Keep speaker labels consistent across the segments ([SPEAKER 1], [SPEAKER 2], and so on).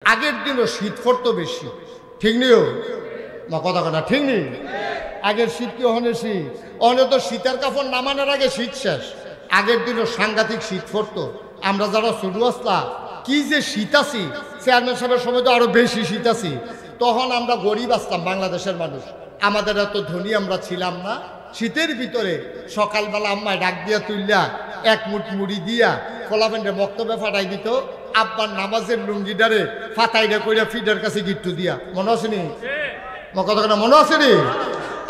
[SPEAKER 1] আগের দিনও শীত পড়তো বেশি, ঠিক নিও না কথা কথা, ঠিক নেই? আগের শীত কি ওখানে শীত, ওখানে তো শীতের কাপড় নামানোর আগে শীত শেষ। আগের দিনও সাংঘাতিক শীত পড়তো। আমরা যারা ছোটো আসলাম কি যে শীত আছি, চেয়ারম্যান সাহেবের সময় তো আরো বেশি শীত আছি। তখন আমরা গরিব আসতাম, বাংলাদেশের মানুষ, আমাদের এত ধনী আমরা ছিলাম না। শীতের ভিতরে সকালবেলা আম্মায় ডাক দিয়া তুললা এক মুঠ মুড়ি দিয়া ফলাফেন্ডে মক্তবে ফাটাই দিত। আব্বার নামাজের লুঙ্গিটারে ফাতাইটা কইরা ফিডার কাছে গিট্টু দিয়া, মনে আসেনি? কথা মনে আসেনি?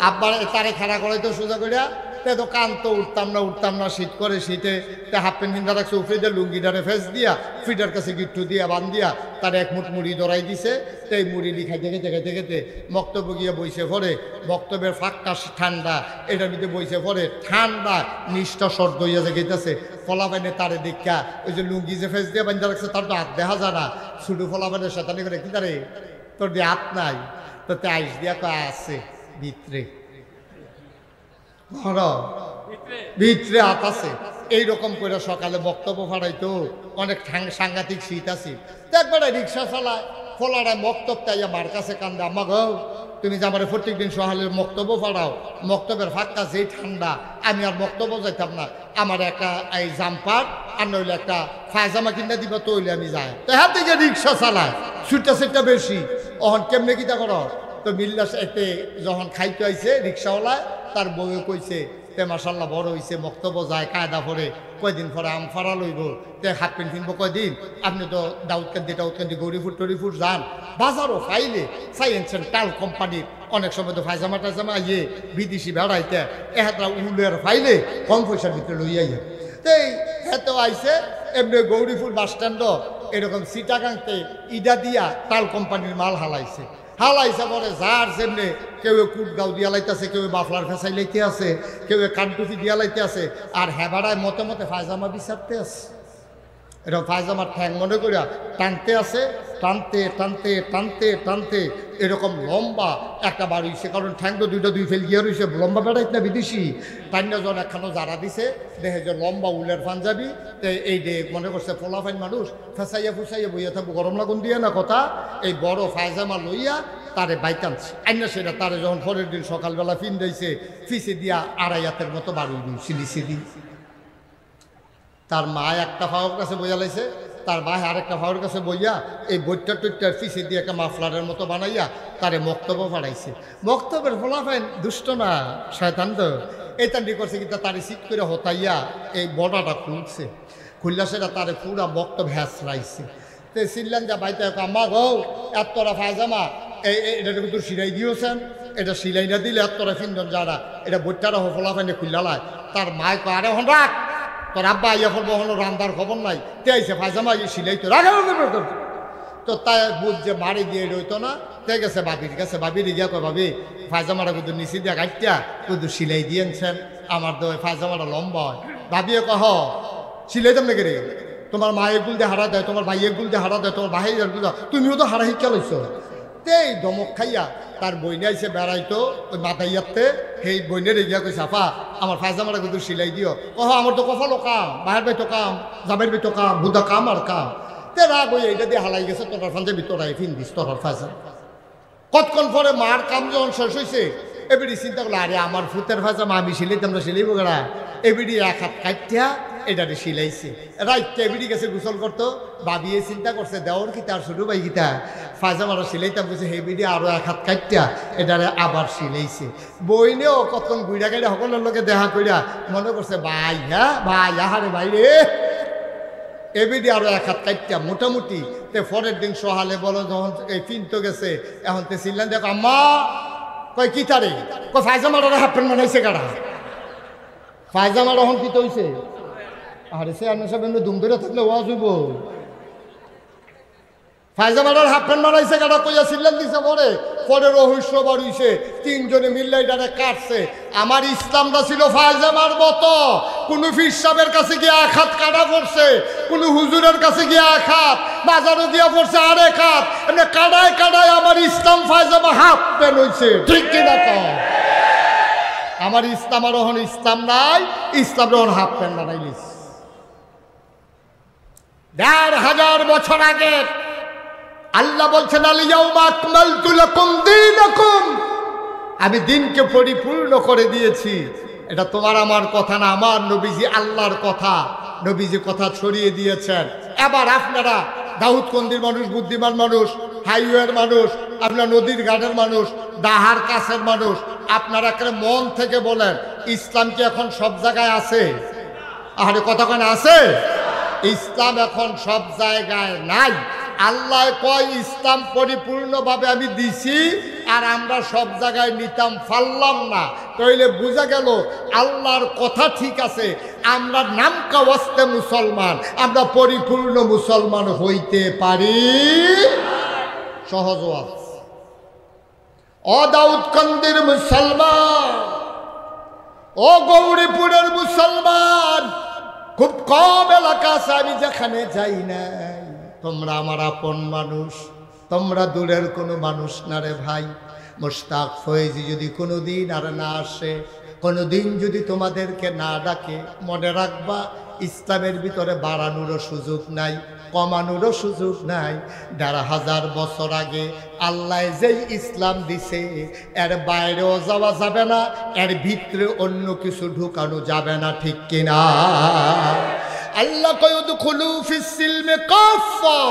[SPEAKER 1] আব্বার তারে খাড়া করাইতো সোজা করিয়া, তে তো কান্ত উঠতাম না, শীত করে শীতে তে হাফ প্যান্ট কিনতে রাখছে, উফরে দিয়ে লুঙ্গিটারে ফেস দিয়া ফিডার কাছে গিট্টু দিয়া বান দিয়া তার এক মুঠ মুড়ি ধরাই দিছে। তো এই মুড়ি খাইতে খেতে বক্তব্য গিয়ে বইছে পরে, বক্তব্যের ফাঁকটা ঠান্ডা, এটার ভিতরে বইছে পরে ঠান্ডা নিষ্ঠা শর্ট হইয়া যে গেতেছে। ফলাফাইনে তারে দেখা ওই যে লুঙ্গি যে ফেস দিয়ে বান্ধা রাখছে তার তো হাত দেখা যায় না, শুধু ফলাফাইনের সাথে করে কি তারে তোর দিয়ে হাত নাই, তো তে আইস দিয়া তো আছে ভিতরে ভিতরে হাত আছে। এইরকম করে সকালে বক্তব্য ফাড়াইতো, অনেক সাংঘাতিক শীত আছে। তো একবারে রিক্সা চালায়, ফলাড়ায় বক্তব্য তাইয়া মার কাছে কান্দে, আম্মা গো তুমি যে আমার প্রত্যেক দিন সকালের বক্তব্য ফাড়াও, বক্তব্যের ফাঁকা যেই ঠান্ডা, আমি আর বক্তব্য যাইতাম না, আমার একটা এই জাম্পার আর নইলে একটা ফায়জামা কিনে দিবা, তো হইলে আমি যাই। তো হ্যাঁ থেকে রিক্সা চালায়, ছুটটা বেশি। অহন কেমনে কিতা করো? তো মিল্লাস এতে যখন খাইতে আইছে রিক্সাওয়ালায়, তার বউয়ে কইছে তে মাশাল্লাহ বড় হইছে, বক্তব্য যায় কায়দা পরে, কয়দিন পরে আম ফাড়া লইব, তে হাফ প্যান্ট কিনবো কয়দিন, আপনি তো দাউদকান্দি গৌরীপুর টরিপুর যান, বাজারও ফাইলে সাইন্সেন টাল কোম্পানির অনেক সময় তো ফাইজামা টাইজামা ইয়ে বিদেশি বেড়াইতে এহাতরা উলের ফাইলে কম পয়সার ভিতরে লইয়া যায়। তো এত আইসে এমনি গৌরীপুর বাস স্ট্যান্ডও এরকম সিটাগাংতে ইডা দিয়া টাল কোম্পানির মাল হালাইছে পরে যার যেমনি কেউ কুটগাঁও দিয়া লাইতেছে, কেউ বাফলার ফেসাই লাইতে আছে, কেউ কানটুফি দিয়া লাইতে আছে, আর হেবাড়ায় মতে ফায়জামা বিচারতে আছে। এরকম ফায়জামার ঠ্যাং মনে করিয়া টানতে আছে, টানতে এরকম লম্বা একটা বার হইছে, কারণ ঠ্যাং তো দুই ফেল গিয়ে রয়েছে, লম্বা বেড়াইত না বিদেশি টান্যজন একখানো যারা দিছে দেখে যে লম্বা উলের পাঞ্জাবি। এই ডে মনে করছে ফোলাফাইন মানুষ ফেসাইয়া ফুসাইয়া বইয়া থাকবো, গরম লাগুন দিয়ে না কথা, এই বড় ফায়জামা লইয়া তারে বাইতানছে আইনা, সেটা তারে যখন পরের দিন সকালবেলা ফিন্দাইছে, ফিসে দিয়া আড়াইয়াতের মতো বাড়ি সিলি। তার মা একটা ফাওয়ার কাছে বইয়া লাইছে, তার ভাই আরেকটা ফাওয়ার কাছে বইয়া এই বইটার টইটার ফিসে দিয়ে একটা মাফলারের মতো বানাইয়া তারে বক্তব্য পাঠাইছে। বক্তব্যের ফলাফেন দুষ্ট না শয়তান, তো এইটান্ডি করছে কিন্তু তারে সিট করে হতাইয়া এই বড়াটা খুললা সেটা তারে পুরা বক্তব্য হ্যাঁচড়াইছে। তো সিল্লান যা বাইতে আম্মা গো এতটা ফায়জামা এটা কিন্তু সিলাই দিয়েছেন, এটা সিলাই না দিলে এতটা ফিন্দন যারা এটা বইটারা ফলাফেনে খুললালায়। তার মায় কো আরে হন রাখ, তোর আব্বা আইয়া ফলবো হলো রান্দার খবর নাই, তে আইসে ফায়জামা সিলাই তো রাখা। তো তাই বুঝ যে বাড়ি দিয়ে রইতো না, তে গেছে বাবির কাছে, বাবির গিয়া কয় ভাবি ফায়জামাটা কিন্তু নিচে দিয়া কাটিয়া কিন্তু সিলাই দিয়েছেন, আমার তো ফায়জামাটা লম্বা হয়। ভাবিয়ে কহ সিলাই দাম নাকি রে, তোমার মায়ের গুল দিয়ে হারা দেয়, তোমার ভাইয়ের গুল দিয়ে হারা দেয়, তোমার ভাইয়ের গুল তুমিও তো হারা শিক্ষা লইছ। তেই দমক খাইয়া তার বইনে আইসে বেড়াইতো ওই মাথাইয়াতে, সেই বইনের এগিয়া কইছে আফা আমার ফায়জামাটা কিন্তু সিলাই দিও। আমার তো কফালো কাম, বাহের বাইতো কাম, জাবের বাইতো কাম, বুধা কাম আর কাম। তে রাগ ওই এইটা দিয়ে হালাই গেছে, তোর ফাঞ্জাবি তোরাই ফিন দিস তোর ফায়জামা। কতক্ষণ পরে মার কাম যখন শেষ হয়েছে, এবিডি চিন্তা করলো আরে আমার ফুতের ফায়জামা আমি সিলাইতাম না, সিলাইব গেড়া। এবিডি এক হাত কাটিয়া এটারে সিলাইছে, রাইটটা এবিডি গেছে গোসল করতো। ভাবিয়ে চিন্তা করছে দেওয়ার কি তার ছোটো ভাই গীতা ফায়জামাটা সিলাইতাম বলছে, হেবিডি আরো এক হাত কাটিয়া এটারে আবার সিলাইছে। বইনেও কতক্ষণ গুইরা গাইরা সকলের লোকে দেখা কইরা মনে করছে ভাই, হ্যাঁ ভাই আহারে ভাই রে, এবিডি আরো এক হাত কাটিয়া মোটামুটি। তে পরের দিন সহালে বলো যখন এই ফিনতো গেছে, এখন তে চিনলেন দেখো আম্মা কয় কি তারে কয় ফায়জামাটা হাফ প্যান্ট বানাইছে কারা, ফায়জামার এখন কি হইছে। আরে সে আন্না সব এমনি দুম ধরে থাকলে ওয়াজ হইব। ফায়জামাটার হাফ প্যান্ট বানাইছে কাটা কইয়া সিল্লান দিছে, পরে রহস্য বাড়িছে, তিনজনে মিল্লাই ডারে কাটছে। আমার ইসলামটা ছিল ফায়জামার মতো, কোনো ফির সাহেবের কাছে গিয়ে এক হাত কাটা পড়ছে, কোনো হুজুরের কাছে গিয়ে এক হাত, বাজারও গিয়া পড়ছে আরেক হাত, এমনি কাটায় আমার ইসলাম ফায়জামা হাফ প্যান্ট হইছে, ঠিক কিনা তো? আমার ইসলাম আর ওহন ইসলাম নাই, ইসলাম ওহন হাফ প্যান্ট বানাইলিস। ১,৫০০ বছর আগে আল্লাহ বলছেন আল ইয়াউমা আকমালতু লাকুম দীনাকুম, আমি দিনকে পরিপূর্ণ করে দিয়েছি। এটা তোমার আমার কথা না, আমার নবীজি আল্লাহর কথা। নবীজি কথা ছড়িয়ে দিয়েছেন। এবার আপনারা দাউদকান্দির মানুষ, বুদ্ধিমান মানুষ, হাইওয়ের মানুষ, আপনার নদীর ঘাটের মানুষ, ডাহার কাছের মানুষ, আপনারা একটা মন থেকে বলেন ইসলাম কি এখন সব জায়গায় আছে? আরে কতক্ষণ আছে? ইসলাম এখন সব জায়গায় নাই। আল্লাহ কয় ইসলাম পরিপূর্ণভাবে আমি দিছি, আর আমরা সব জায়গায় নিতাম পারলাম না। তাইলে বোঝা গেল আল্লাহর কথা ঠিক আছে, আমরা নামকা ওয়াস্তে মুসলমান, আমরা পরিপূর্ণ মুসলমান হইতে পারি। সহজ ওয়াজ। ও দাউদকান্দির মুসলমান, ও গৌরীপুরের মুসলমান, খুব কম এলাকা আছে আমি যেখানে যাই নাই। তোমরা আমার আপন মানুষ, তোমরা দূরের কোনো মানুষ না রে ভাই। মুশতাক ফয়েজি যদি কোনোদিন আর না আসে, কোনোদিন যদি তোমাদেরকে না ডাকে, মনে রাখবা ইসলামের ভিতরে বাড়ানোরও সুযোগ নাই, কমানোরও সুযোগ নাই। ১,৫০০ বছর আগে আল্লাহ যেই ইসলাম দিছে, এর বাইরেও যাওয়া যাবে না, এর ভিতরে অন্য কিছু ঢুকানো যাবে না, ঠিক কিনা? আল্লাহ কয় উদখুলু ফিস সিলমি কাফা।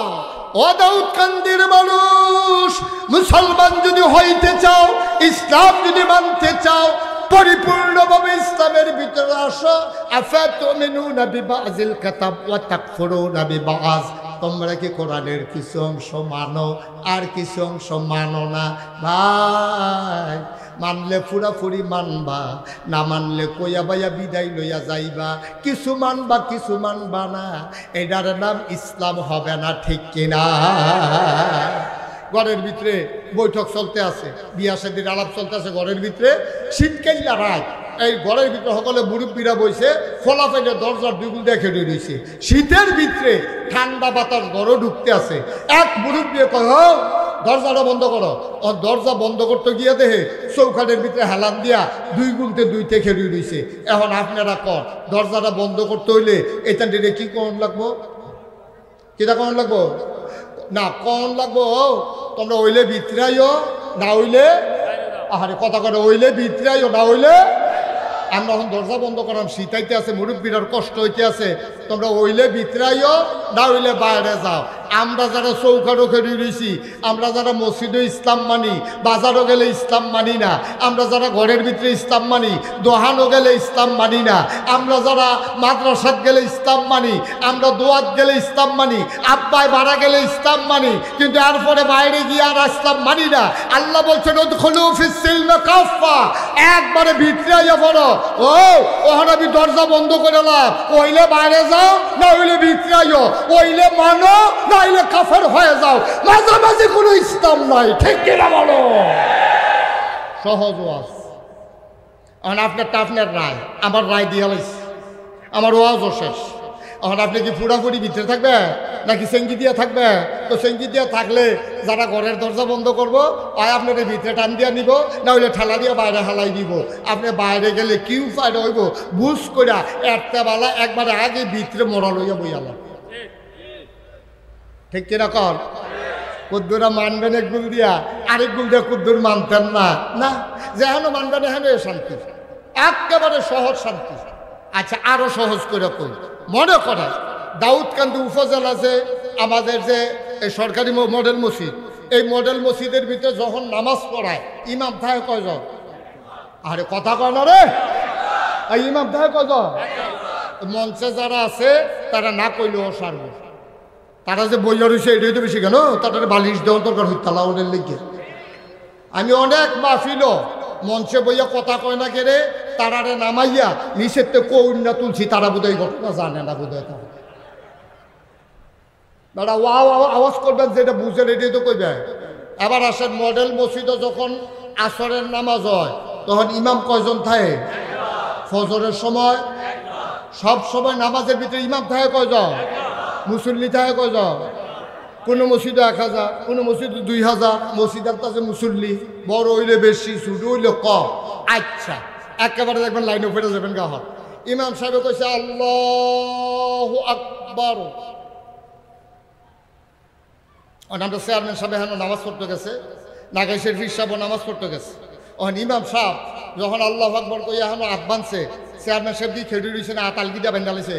[SPEAKER 1] ও দাউদকান্দির মানুষ, মুসলমান যদি হইতে চাও, ইসলাম যদি মানতে চাও, পরিপূর্ণভাবে ইসলামের ভিতরে আসো। আফাতুমিনুনা বিবাযিল কিতাব ওয়া তাকফুরুনা বিবায। তোমরা কি কোরআনের কিছু অংশ মানো আর কিছু অংশ মানো না? ভাই, মানলে পুরাপুরি মানবা, না মানলে কইয়া বাইয়া বিদায় লইয়া যাইবা। কিছু মানবা কিছু মানবা না, এটার নাম ইসলাম হবে না, ঠিক কিনা? ঘরের ভিতরে বৈঠক চলতে আছে, বিয়া শাদীর আলাপ চলতে আছে ঘরের ভিতরে, শীতকালীন রাত। এই ঘরের ভিতরে সকলে মুরব্বীরা বইছে, ফলাফেলে দরজার দুগুল দেখে রয়েছে। শীতের ভিতরে ঠান্ডা বাতাস ঘরও ঢুকতে আছে। এক মুরব্বী কয়, দরজাটা বন্ধ করো। ও দরজা বন্ধ করতে গিয়ে দেখে চৌখাটের ভিতরে হেলান দিয়া 2 গুনতে 2 থেকে রয়েছে। এখন আপনারা কর, দরজাটা বন্ধ করতে হইলে এটা ডেটে কি কোন লাগবো? কিটা কোন লাগবো? না কোন লাগবো, তোমরা হইলে ভিতরাইও, না হইলে আহারে কথা করে, হইলে ভিতরাইও, না হইলে। আমরা এখন দরজা বন্ধ করাম, শীতাইতে আছে, মুরব্বীরার কষ্ট হইতে আছে। তোমরা হইলে ভিতরাইও, না হইলে বাইরে যাও। আমরা যারা চৌকাঠও খেয়ে রয়েছি, আমরা যারা মসজিদে ইসলাম মানি, বাজারও গেলে ইসলাম মানি না, আমরা যারা ঘরের ভিতরে ইসলাম মানি, দোহানও গেলে ইসলাম মানি না, আমরা যারা মাদ্রাসাত গেলে ইসলাম মানি, আমরা দোয়াত গেলে ইসলাম মানি, আব্বায় ভাড়া গেলে ইসলাম মানি, কিন্তু এরপরে বাইরে গিয়ে আর ইসলাম মানি না। আল্লাহ বলছেন উদখুলু ফিস সিলমি কাফা, একবারে ভিতরে আইয়া পড়ো। ওখানে আমি দরজা বন্ধ করে লাভ, ওইলে বাইরে যাও, না হইলে ভিতরে আইও, ওইলে মানো, না হইলে কাফের হয়ে যাও। মাঝামাঝি কোনো ইসলাম নাই, ঠিক কিনা বলো? সহজ ওয়াজ। এখন আপনারটা আপনার রায়, আমার রায় দিয়ে লাইছি, আমার ওয়াজও শেষ। এখন আপনি কি পুরাপুরি ভিতরে থাকবে নাকি সেঙ্গি দিয়ে থাকবে? তো সেঙ্গি দিয়ে থাকলে যারা ঘরের দরজা বন্ধ করবো, হয় আপনার ভিতরে টান দিয়ে নিব, না হইলে ঠেলা দিয়ে বাইরে হেলাই দিব। আপনি বাইরে গেলে কি উপায় হইব? বুঝ করিয়া একটা বেলা একবারে আগে ভিতরে মরা লইয়া বইয়ালাম, ঠিক কিনা কর? কুদ্দুরা মানবেন এক গুল দিয়া, আরেক গুল দিয়ে কুদ্দুর মানতেন না, না যেহেন মানবেন এখানে শান্তি, একেবারে সহজ শান্তি। আচ্ছা আরো সহজ করে কই, মনে করে দাউদকান্দি উপজেলা যে আমাদের যে সরকারি মডেল মসজিদ, এই মডেল মসজিদের ভিতরে যখন নামাজ পড়ায় ইমাম থাকে কয়জন? আরে কথা কয় না রে, এই ইমাম থাকে কয়জন? মঞ্চে যারা আছে তারা না কইলেও সারব, তারা যে বইয়া রয়েছে এটাই তো বেশি কেন, তাদের বালিশ দেওয়ার দরকার হইতালা ওদের লেগে। আমি অনেক মাহফিল মঞ্চে বইয়া কথা কয় না কেড়ে, তারারে নামাইয়া নিচের তো কন্যা তুলছি, তারা বোধহয় ঘটনা জানে না, বোধহয় তারা ওয়াও আওয়াজ করবেন যেটা বুঝে এটাই তো কইবে। আবার আসেন মডেল মসজিদে যখন আসরের নামাজ হয় তখন ইমাম কয়জন থাকে? ফজরের সময় সব সময় নামাজের ভিতরে ইমাম থাকে কয়জন? মুসল্লি থাকে কয়জন? কোনো মসজিদে 1000, কোনো মসজিদে 2000, মসজিদের কাছে মুসল্লি বড় হইলে বেশি, ছোট হইলে কম। আচ্ছা একেবারে দেখবেন লাইনে ফেটে যাবেন গা। ইমাম সাহেব কইছে আল্লাহু আকবার, আমরা চেয়ারম্যান সাহেব এখন নামাজ পড়তে গেছে, নাগাই শরীফ সাহেব নামাজ পড়তে গেছে। ওখান ইমাম সাহেব যখন আল্লাহু আকবার কই এখন হাত বাঁধছে, চেয়ারম্যান সাহেব দিয়ে খেড়ে দিয়েছে না আতালগি দিয়ে বান্ধালেছে,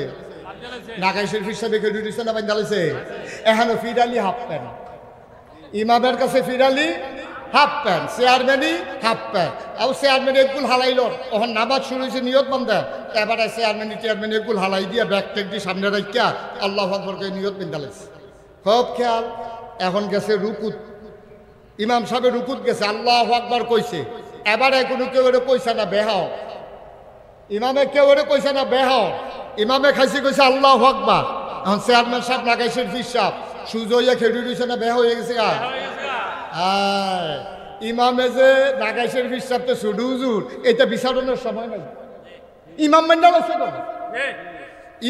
[SPEAKER 1] নাগাই শরীফ সাহেবে খেড়ে দিয়েছে না বান্ধালেছে। এখনো ফিরালি হাফ প্যান্ট, ইমামের কাছে ফিরালি হাফ প্যান্ট, চেয়ারম্যানই হাফ প্যান্ট। আর চেয়ারম্যান একগুল হালাইল, ওখান নামাজ শুরু হয়েছে নিয়ত বান্ধা, এবারে চেয়ারম্যান একগুল হালাই দিয়ে ব্যাগ টেক দিয়ে সামনে রাখিয়া আল্লাহু আকবার কই নিয়ত বান্ধালেছে। খুব খেয়াল। এখন গেছে রুকুত, ইমাম সাহেব রুকুত গেছে, আল্লাহু আকবার কইছে। এবারে কোনো কেউ এটা কইছে না বেহাও, ইমামে কেউ এটা কইছে না বেহাও, ইমামে খাইছে কইছে আল্লাহু আকবার। এখন চেয়ারম্যান সাহেব নাগাইছে ফির সাহেব সুজ হইয়া খেড়ে দিয়েছে না বেহা হয়ে গেছে গা। ইমামে যে নাগাইছের ফির সাহেব তো ছুডু হুজুর, এটা বিচারণের সময় নাই। ইমাম মেন্ডাল আছে তো,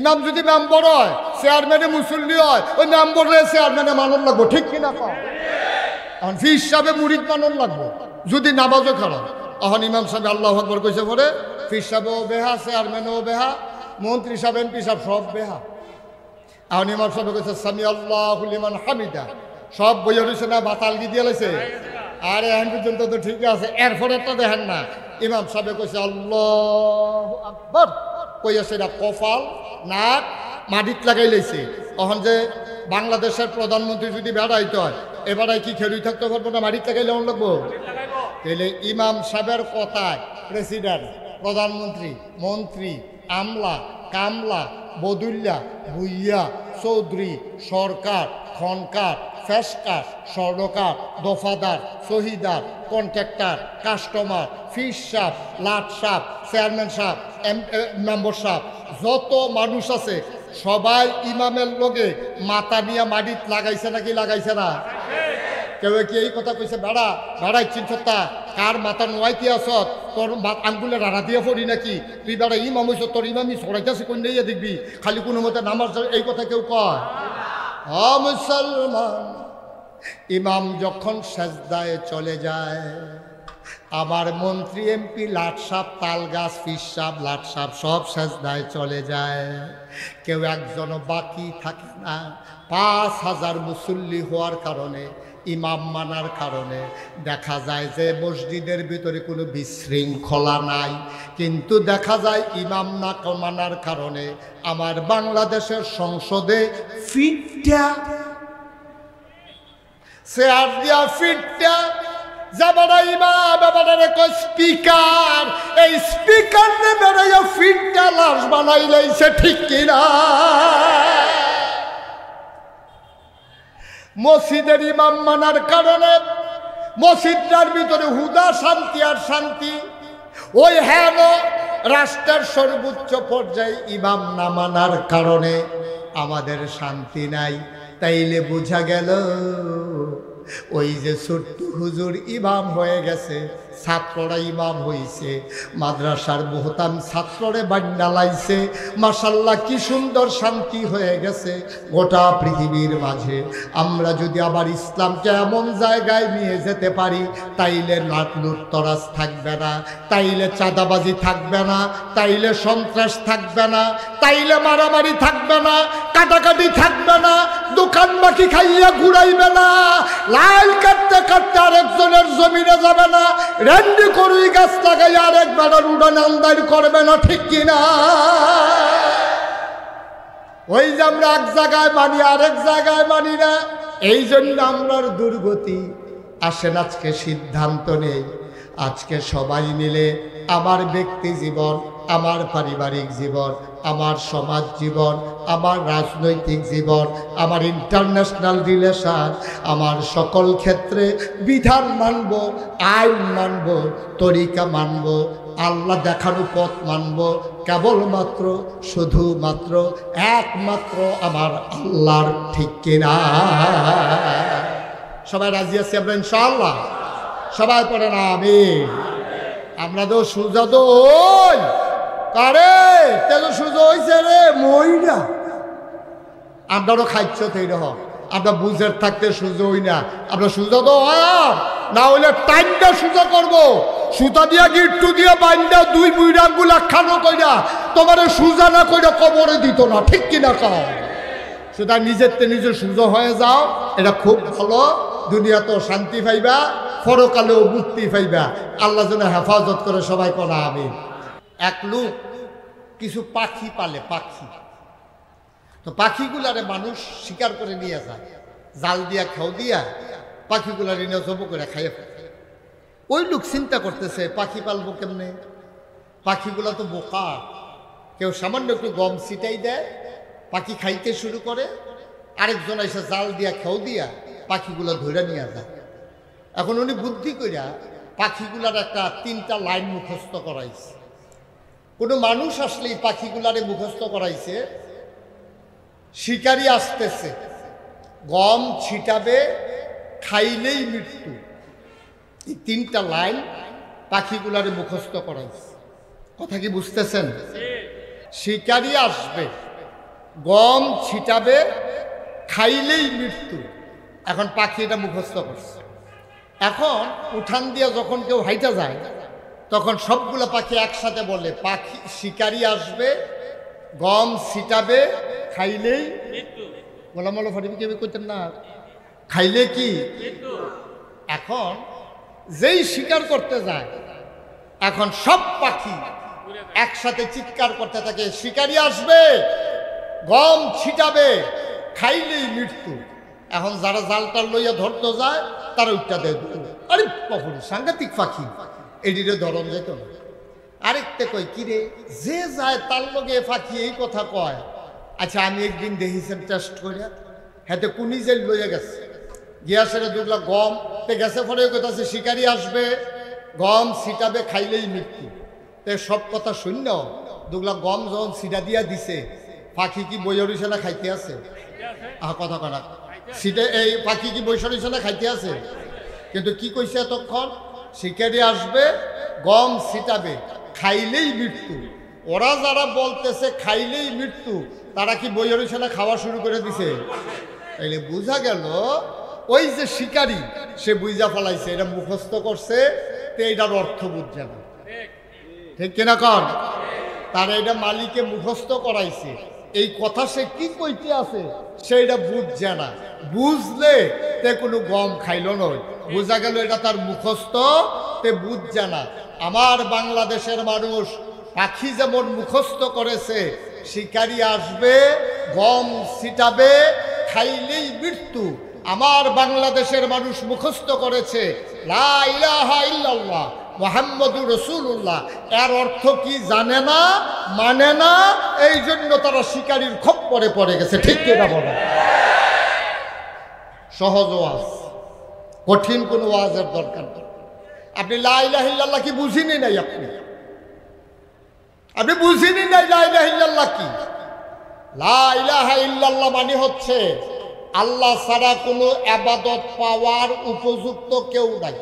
[SPEAKER 1] ইমাম যদি মেম্বর হয়, চেয়ারম্যানে মুসল্লি হয়, ওই মেম্বরে চেয়ারম্যানে মানন লাগবো, ঠিক কিনা কও? এখন ফির সাহেবে মুরিদ মানন লাগবো যদি নামাজও খারাপ। এখন ইমাম সাহেব আল্লাহু আকবার কইছে পরে ফির সাহেবও বেহা, চেয়ারম্যানও বেহা, মন্ত্রী সাহেব এমপি সাহেব সব বেহা। এখন ইমাম সাহেব কইছে সামি আল্লাহু লিমান হামিদা, সব বইয়া রয়েছে না বাতালগি দিয়ে লাইছে। আরে এখন পর্যন্ত তো ঠিক আছে, এরপরে তো দেখেন না ইমাম সাহেব কইছে আল্লাহু আকবার কইয়া সেটা কপাল নাক মাটিত লাগাই লাইছে। এখন যে বাংলাদেশের প্রধানমন্ত্রী যদি বেড়াইতে হয়, এবারে কি খেলুই থাকতে পারবো না, মাটিত লাগাইলে অন লাগবো। তাহলে ইমাম সাহেবের কথায় প্রেসিডেন্ট, প্রধানমন্ত্রী, মন্ত্রী, আমলা, কামলা, বদুল্লা, ভুইয়া, চৌধুরী, সরকার, খনকার, ফেসকার, স্বর্ণকার, দফাদার, শহীদার, কন্ট্রাক্টর, কাস্টমার, ফিস সাপ, লাট সাপ, চেয়ারম্যান সাপ, মেম্বার সাপ, যত মানুষ আছে সবাই ইমামের লগে মাথা নিয়ে মাটিত লাগাইছে নাকি লাগাইছে না? কেউ কি এই কথা কইছে বেড়া বেড়াই চিন্তা কার মাথা নোয়াইতে আস, তোর আঙ্গুলে রাড়া দিয়ে পড়ি নাকি, তুই বেড়া ইমাম হইছ, তোর ইমামি সরাইতেছে কোন নিয়ে দেখবি, খালি কোনো মতে নামাজ, এই কথা কেউ কয়? মুসলমান, ইমাম যখন সেজদায় চলে যায়, আমার মন্ত্রী এমপি লাট সাপ, তাল গাছ, ফিস সাপ, লাট সাপ সব সেজদায় চলে যায়, কেউ একজনও বাকি থাকে না। ৫,০০০ মুসল্লি হওয়ার কারণে, ইমাম মানার কারণে দেখা যায় যে মসজিদের ভিতরে কোনো বিশৃঙ্খলা নাই, কিন্তু দেখা যায় ইমাম না মানার কারণে আমার বাংলাদেশের সংসদে ফিটটা চেয়ার দিয়া ফিটটা যাবারা ইমাম এবারে কই স্পিকার, এই স্পিকার নে বেড়াইয়া ফিটটা লাশ বানাই লাইছে, ঠিক কিনা? মসজিদের ইমাম মানার কারণে মসজিদটার ভিতরে হুদা শান্তি আর শান্তি, ওই হেন রাষ্ট্রের সর্বোচ্চ পর্যায়ে ইমাম না মানার কারণে আমাদের শান্তি নাই। তাইলে বোঝা গেল ওই যে ছোট্ট হুজুর ইমাম হয়ে গেছে, ছাত্ররা ইমাম হইছে, মাদ্রাসার বহুতাম ছাত্ররে বান্ডা লাইছে, মাশাআল্লাহ কি সুন্দর শান্তি হয়ে গেছে গোটা পৃথিবীর মাঝে। আমরা যদি আবার ইসলামকে এমন জায়গায় নিয়ে যেতে পারি, তাইলে লুটতরাজ থাকবে না, তাইলে চাঁদাবাজি থাকবে না, তাইলে সন্ত্রাস থাকবে না, তাইলে মারামারি থাকবে না, কাটাকাটি থাকবে না, দোকান বাকি খাইয়া ঘুরাইবে না, লাইল কাটতে কাটতে আরেকজনের জমিনে যাবে না, রেন্ডি করুই গাছ লাগাই আরেক বেড়ার উড়ান আমদানি করবে না, ঠিক কিনা? ওই যে আমরা এক জায়গায় মানি আরেক জায়গায় মানি না, এই জন্য আমরার দুর্গতি। আসেন আজকে সিদ্ধান্ত নেই, আজকে সবাই মিলে আমার ব্যক্তি জীবন, আমার পারিবারিক জীবন, আমার সমাজ জীবন, আমার রাজনৈতিক জীবন, আমার ইন্টারন্যাশনাল রিলেশন, আমার সকল ক্ষেত্রে বিধান মানব, আইন মানব, তরিকা মানব, আল্লাহ দেখানো পথ মানব, কেবলমাত্র শুধুমাত্র একমাত্র আমার আল্লাহর, ঠিক কিনা? সবাই রাজি আছি আমরা ইনশাআল্লাহ? সবাই পড়ে না আমিন। আমরা তো সুজা তো ওই কারে তেল সুজো হইছে রে মইনা, আমরাও খাইছ তৈরি রকম, আমরা বুঝের থাকতে সুজো হই না, আমরা সুজা তো না হইলে টাইমটা সুজা করবো, সুতা দিয়া গিট্টু দিয়া বাইন্দা দুই বুইরাগুলা খানো কইরা তোমার সুজা না কইরা কবরে দিত না, ঠিক কিনা? কাও সুতরাং নিজে সুন্দর হয়ে যাও, এটা খুব ভালো। দুনিয়াতেও শান্তি পাইবা, পরকালেও মুক্তি পাইবা। আল্লাহ যেন হেফাজত করে, সবাই কোনা আমিন। এক লোক কিছু পাখি পালে, পাখি। তো পাখিগুলারে মানুষ শিকার করে নিয়ে যায়, জাল দিয়া খেও দিয়া পাখিগুলার নিয়ে জব করে খাইয়ে ফেলে। ওই লোক চিন্তা করতেছে পাখি পালবো কেমনে, পাখিগুলা তো বোকা। কেউ সামান্য একটু গম ছিটাই দেয়, পাখি খাইতে শুরু করে, আরেকজন এসে জাল দিয়া খেও দিয়া পাখিগুলো ধরে নিয়ে যায়। এখন উনি বুদ্ধি করিয়া পাখিগুলার একটা 3টা লাইন মুখস্থ করাইছে। কোনো মানুষ আসলেই পাখিগুলারে মুখস্থ করাইছে, শিকারি আসতেছে, গম ছিটাবে, খাইলেই মৃত্যু। এই 3টা লাইন পাখিগুলারে মুখস্থ করাইছে। কথা কি বুঝতেছেন? শিকারি আসবে, গম ছিটাবে, খাইলেই মৃত্যু। এখন পাখি এটা মুখস্থ করছে। এখন উঠান দিয়া যখন কেউ হাইটা যায়, তখন সবগুলো পাখি একসাথে বলে, পাখি শিকারি আসবে, গম ছিটাবে, খাইলেই মৃত্যু। গোলাম আল্লাহ ফাটিমি কেউ করতেন না, খাইলে কি মৃত্যু। এখন যেই শিকার করতে যায়, এখন সব পাখি একসাথে চিৎকার করতে থাকে, শিকারি আসবে, গম ছিটাবে, খাইলেই মৃত্যু। এখন যারা জালটাল লইয়া ধরতে যায় তারা উঠটা দেয়। আরে কখন সাংঘাতিক পাখি, এটিরে ধরন যেত না। আরেকটা কই কিরে, যে যায় তার লগে পাখি এই কথা কয়। আচ্ছা আমি একদিন দেখিছেন টেস্ট করিয়া, হাতে কুনি যে লইয়া গেছে, গিয়া সেটা দুগলা গম তে গেছে, পরে কথা শিকারি আসবে, গম ছিটাবে, খাইলেই মৃত্যু। তে সব কথা শূন্য, দুগলা গম যখন ছিটা দিয়া দিছে, পাখি কি বইয়রিছে না খাইতে আছে? কথা কনা সিটে এই পাখি কি বৈশরিছে না খাইতে আছে? কিন্তু কি কইছে এতক্ষণ, শিকারি আসবে, গম ছিটাবে, খাইলেই মৃত্যু। ওরা যারা বলতেছে খাইলেই মৃত্যু, তারা কি বইয়রিছে না খাওয়া শুরু করে দিছে? তাইলে বোঝা গেল ওই যে শিকারি, সে বুঝা ফেলাইছে, এটা মুখস্থ করছে, তো এটার অর্থ বুঝছে না। ঠিক কিনা কন? তারা এটা মালিকে মুখস্থ করাইছে, এই কথা সে কি কইতে আছে সেইটা বুঝছে না। বুঝলে তে কোনো গম খাইল নয়, বোঝা গেল এটা তার মুখস্থ, তে বুঝছে না। আমার বাংলাদেশের মানুষ পাখি যেমন মুখস্থ করেছে, শিকারি আসবে, গম ছিটাবে, খাইলেই মৃত্যু, আমার বাংলাদেশের মানুষ মুখস্থ করেছে লা ইলাহা ইল্লাল্লাহ মুহাম্মাদুর রাসূলুল্লাহ। এর অর্থ কি জানে না, মানে না, এই জন্য তারা শিকারির খপ্পরে পড়ে গেছে। ঠিক কিনা বলেন? সহজ ওয়াজ, কঠিন কোনো ওয়াজের দরকার নেই। আপনি লা ইলাহা ইল্লাল্লাহ কি বুঝিনি নাই? আপনি বুঝিনি নাই লা ইলাহা ইল্লাল্লাহ কি? লা ইলাহা ইল্লাল্লাহ মানে হচ্ছে আল্লাহ ছাড়া কোনো আবাদত পাওয়ার উপযুক্ত কেউ নাই।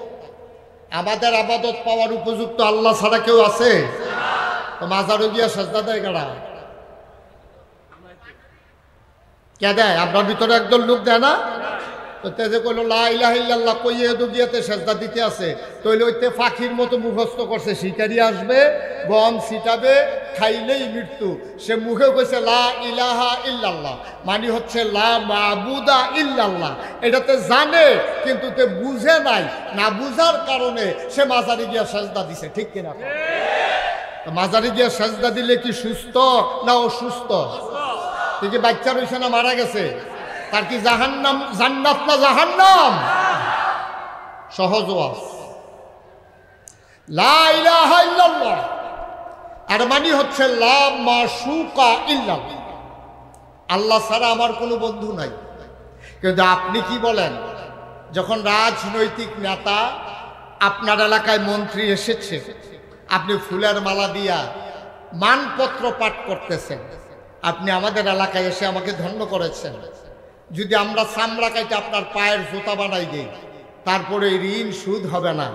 [SPEAKER 1] আমাদের আবাদত পাওয়ার উপযুক্ত আল্লাহ ছাড়া কেউ আছে? তো মাজারে গিয়া সেজদা দেয় কারা? কে দেয়? আপনার ভিতরে একদল লোক দেয় না? তো তেজে কইল লা ইলাহা ইল্লাল্লাহ কইয়ে গিয়াতে সেজদা দিতে আছে, তইলে ওইতে পাখির মতো মুখস্থ করছে, শিকারি আসবে, গম ছিটাবে, খাইলেই মৃত্যু। সে মুখে কইছে লা ইলাহা ইল্লাল্লাহ, মানে হচ্ছে লা মাবুদা ইল্লাল্লাহ। এটাতে জানে কিন্তু তে বুঝে নাই, না বুঝার কারণে সে মাজারে গিয়া সেজদা দিছে। ঠিক কিনা? মাজারে গিয়া সেজদা দিলে কি সুস্থ না অসুস্থ? কি বাচ্চা রয়েছে না মারা গেছে? তার কি জাহান্নাম জান্নাত না জাহান্নাম? সহজ ওয়াজ লা ইলাহা ইল্লাল্লাহ, আর মানে হচ্ছে লা মাশুকা ইল্লাল্লাহ, আল্লাহ ছাড়া আমার কোনো বন্ধু নাই। কিন্তু আপনি কি বলেন, যখন রাজনৈতিক নেতা আপনার এলাকায় মন্ত্রী এসেছে, আপনি ফুলের মালা দিয়া মানপত্র পাঠ করতেছেন, আপনি আমাদের এলাকায় এসে আমাকে ধন্য করেছেন, যদি আমরা চামড়া কাইটে আপনার পায়ের জুতা বানাই দিই, তারপরে ঋণ সুদ হবে না।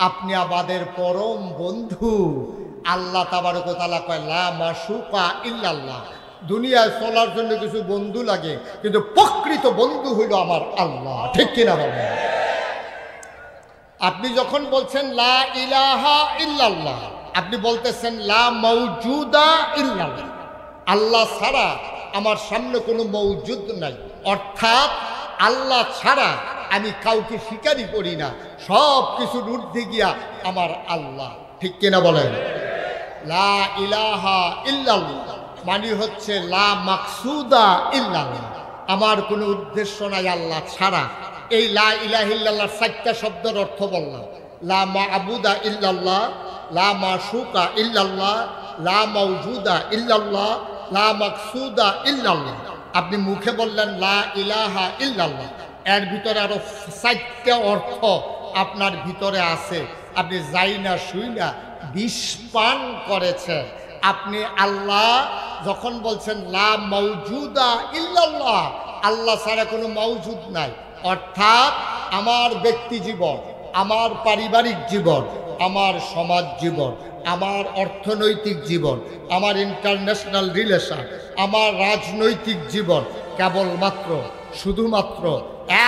[SPEAKER 1] আপনি আমাদের পরম বন্ধু। আল্লাহ তাবারক ওয়া তাআলা কয় লা মাশুকা ইল্লাল্লাহ। দুনিয়ায় চলার জন্য কিছু বন্ধু লাগে, কিন্তু প্রকৃত বন্ধু হইল আমার আল্লাহ। ঠিক কিনা বলেন? আপনি যখন বলছেন লা ইলাহা ইল্লাল্লাহ, আপনি বলতেছেন লা মাওজুদা ইল্লাল্লাহ, আল্লাহ ছাড়া আমার সামনে কোনো মওজুদ নাই, অর্থাৎ আল্লাহ ছাড়া আমি কাউকে স্বীকারই করি না, সব কিছুর ঊর্ধ্বে গিয়া আমার আল্লাহ। ঠিক কিনা বলেন? লা ইলাহা ইল্লাল্লাহ মানে হচ্ছে লা মাকসুদা ইল্লাল্লাহ, আমার কোনো উদ্দেশ্য নাই আল্লাহ ছাড়া। এই লা ইলাহা ইল্লাল্লাহর 4টা শব্দের অর্থ বললাম। লা মা'বুদা ইল্লাল্লাহ, লা মাশুকা ইল্লাল্লাহ, লা মাওজুদা ইল্লাল্লাহ, লা মাকসুদা ইল্লাল্লাহ। আপনি মুখে বললেন লা ইলাহা ইল্লাল্লাহ, এর ভিতরে আরো 4টা অর্থ আপনার ভিতরে আছে। আপনি যাই না শুই না বিষ পান করেছেন। আপনি আল্লাহ যখন বলছেন লা মাওজুদা ইল্লাল্লাহ, আল্লাহ ছাড়া কোনো মওজুদ নাই, অর্থাৎ আমার ব্যক্তি জীবন, আমার পারিবারিক জীবন, আমার সমাজ জীবন, আমার অর্থনৈতিক জীবন, আমার ইন্টারন্যাশনাল রিলেশন, আমার রাজনৈতিক জীবন কেবলমাত্র শুধুমাত্র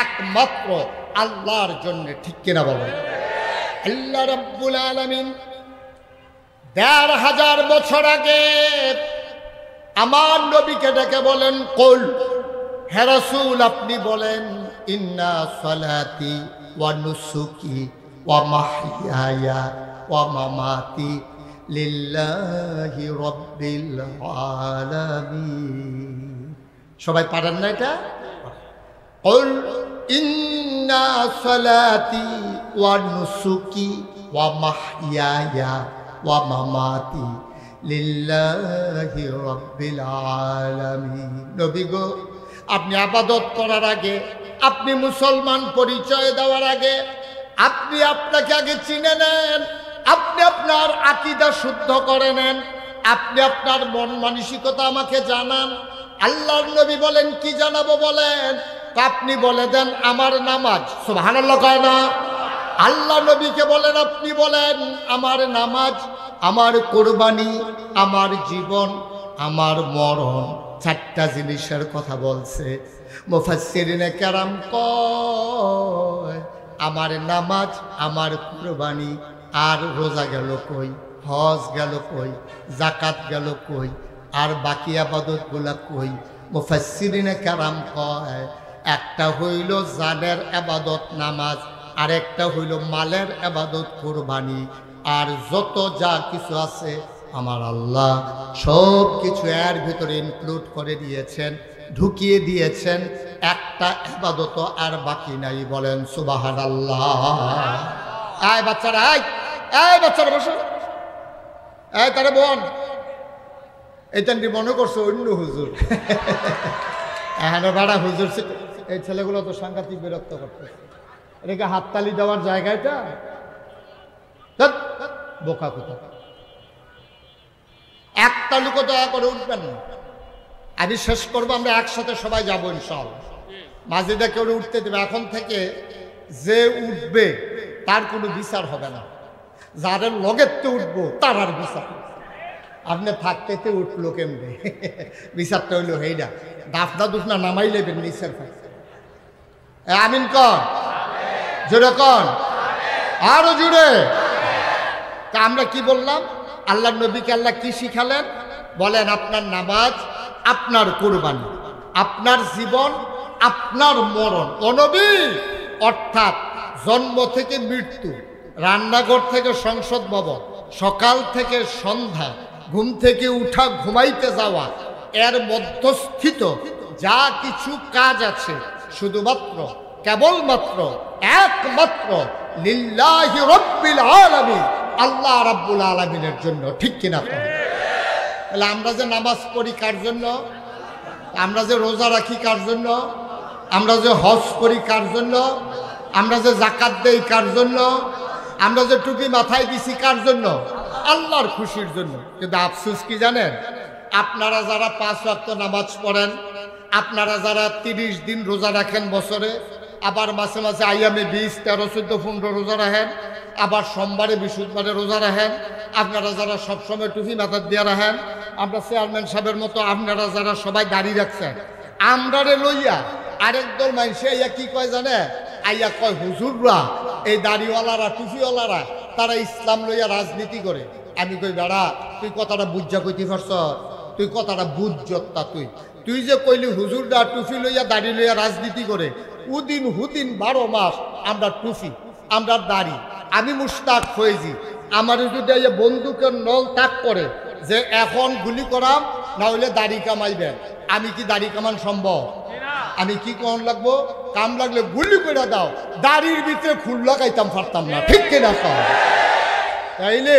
[SPEAKER 1] একমাত্র আল্লাহর জন্য। ঠিক কিনা বলেন? আল্লাহ রাব্বুল আলামিন ১৫০০ বছর আগে আমার নবীকে ডেকে বলেন, কুল, হে রাসূল আপনি বলেন, ইন্না সালাতি ওয়া নুসুকি ওয়া মাহইয়ায়া ওয়া মামাতি লিল্লাহি রাব্বিল আলামিন। সবাই পারেন না এটা? কুল ইন্না সালাতি ওয়া নুসুকি ওয়া মাহইয়ায়া ওয়া মামাতি লিল্লাহি রাব্বিল আলামিন। নবী গো, আপনি ইবাদত করার আগে, আপনি মুসলমান পরিচয় দেওয়ার আগে, আপনি আপনাকে আগে চিনে নেন, আপনি আপনার আকীদা শুদ্ধ করে নেন, আপনি আপনার মন মানসিকতা আমাকে জানান। আল্লাহর নবী বলেন, কি জানাবো বলেন? আপনি বলে দেন আমার নামাজ। সুবহানাল্লাহ কয় না? আল্লাহ নবীকে বলেন, আপনি বলেন আমার নামাজ, আমার কোরবানি, আমার জীবন, আমার মরণ। 4টা জিনিসের কথা বলছে। মুফাসসিরিনে কেরাম কয়, আমার নামাজ, আমার কোরবানি, আর রোজা গেল কই, হজ গেল কই, যাকাত গেল কই, আর বাকি ইবাদতগুলা কই? মুফাসসিরিনে কেরাম কয়, একটা হইল জানের ইবাদত নামাজ, আর একটা হইল মালের ইবাদত কোরবানি, আর যত যা কিছু আছে আমার আল্লাহ সব কিছু এর ভিতরে ইনক্লুড করে দিয়েছেন, ঢুকিয়ে দিয়েছেন। একটা ইবাদত আর বাকি নাই। বলেন সুবহানাল্লাহ। আয় বাচ্চারা, আয় বাচ্চারা বসো, এই তারে বোন, এইটা মনে করছো অন্য হুজুর। এখানে বাড়া হুজুর, এই ছেলেগুলো তো সাংঘাতিক বিরক্ত করতে। এটাকে হাততালি দেওয়ার জায়গাটা বোকা কোথা। একটা লোক দয়া করে উঠবেন না। আমি শেষ করবো, আমরা একসাথে সবাই যাবো ইনশাআল্লাহ। মাঝিদা কেউ উঠতে দেবে। এখন থেকে যে উঠবে তার কোনো বিচার হবে না, যাদের লগেতে উঠবো তার আর বিচার। আপনি থাকতে উঠলো কেমনে, বিচারটা হইলো হেইডা দাফনা দুফনা নামাই লেবেন নিচের ফাঁক। আমিন কন, জোরে কন, আরো জোরে। তা আমরা কি বললাম? আল্লাহ নবীকে আল্লাহ কি শিখালেন? বলেন আপনার নামাজ, আপনার কুরবানি, আপনার জীবন, আপনার মরণ। ও নবী, অর্থাৎ জন্ম থেকে মৃত্যু, রান্নাঘর থেকে সংসদ ভবন, সকাল থেকে সন্ধ্যা, ঘুম থেকে উঠা, ঘুমাইতে যাওয়া, এর মধ্যস্থিত যা কিছু কাজ আছে শুধুমাত্র কেবলমাত্র একমাত্র লিল্লাহি রাব্বিল আলামিন, আল্লাহ রাব্বুল আলামিনের জন্য। ঠিক কিনা? তাহলে আমরা যে নামাজ পড়ি কার জন্য? আমরা যে রোজা রাখি কার জন্য? আমরা যে হজ করি কার জন্য? আমরা যে যাকাত দেই কার জন্য? আমরা যে টুপি মাথায় দিছি কার জন্য? আল্লাহর খুশির জন্য। কিন্তু আফসোস কি জানেন? আপনারা যারা 5 ওয়াক্ত নামাজ পড়েন, আপনারা যারা 30 দিন রোজা রাখেন বছরে, আবার মাসে মাসে আইয়ামে 20, 13, 14, 15 রোজা রাখেন, আবার সোমবারে বৃহস্পতিবারে রোজা রাখেন, আপনারা যারা সবসময় টুপি মাথার দিয়ে রাখেন, আমরা চেয়ারম্যান সাহেবের মতো আপনারা যারা সবাই দাঁড়িয়ে রাখছেন, আমরারে লইয়া আরেক দল মানুষে আইয়া কি কয় জানে? আইয়া কয় হুজুররা, এই দাড়িওয়ালারা, টুপিওয়ালারা, তারা ইসলাম লইয়া রাজনীতি করে। আমি কই বেড়া, তুই কথাটা বুঝা কইতে পারছ? তুই কথাটা বুঝ তা তুই যে কইলি হুজুররা টুফি লইয়া দাড়ি লইয়া রাজনীতি করে, উদিন হুদিন 12 মাস আমরা টুফি, আমরা দাড়ি। আমি মুশতাক ফয়েজি, আমার যদি এই বন্দুকের নল তাক করে যে এখন গুলি করাম না হইলে দাড়ি কামাইবেন, আমি কি দাড়ি কামান সম্ভব? আমি কি কোন লাগবো? কাম লাগলে গুলি করে দাও, দাড়ির ভিতরে ফুল লাগাইতাম পারতাম না, ঠিক কিনা? তাইলে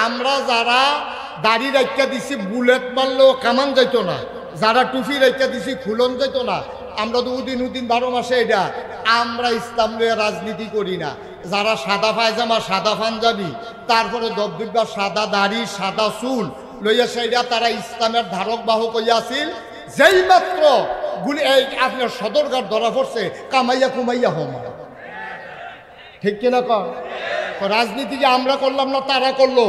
[SPEAKER 1] আমরা যারা দাড়ি রাখা দিছি বুলেট মারলেও কামান যাইতো না, যারা টুপি রাখা দিছি খুলন যাইতো না, আমরা তো উদিন 12 মাসে এটা আমরা ইসলাম লইয়া রাজনীতি করি না। যারা সাদা পায়জামা, সাদা পাঞ্জাবি, তারপরে দবদুব্বা, সাদা দাড়ি, সাদা চুল লইয়া সেইটা তারা ইসলামের ধারক বাহক হইয়াছিল। যেই মাত্র গুলি এই আপনার সদরঘাট ধরা পড়ছে, কামাইয়া কুমাইয়া হোমা, ঠিক কিনা? রাজনীতি যে আমরা করলাম না, তারা করলো।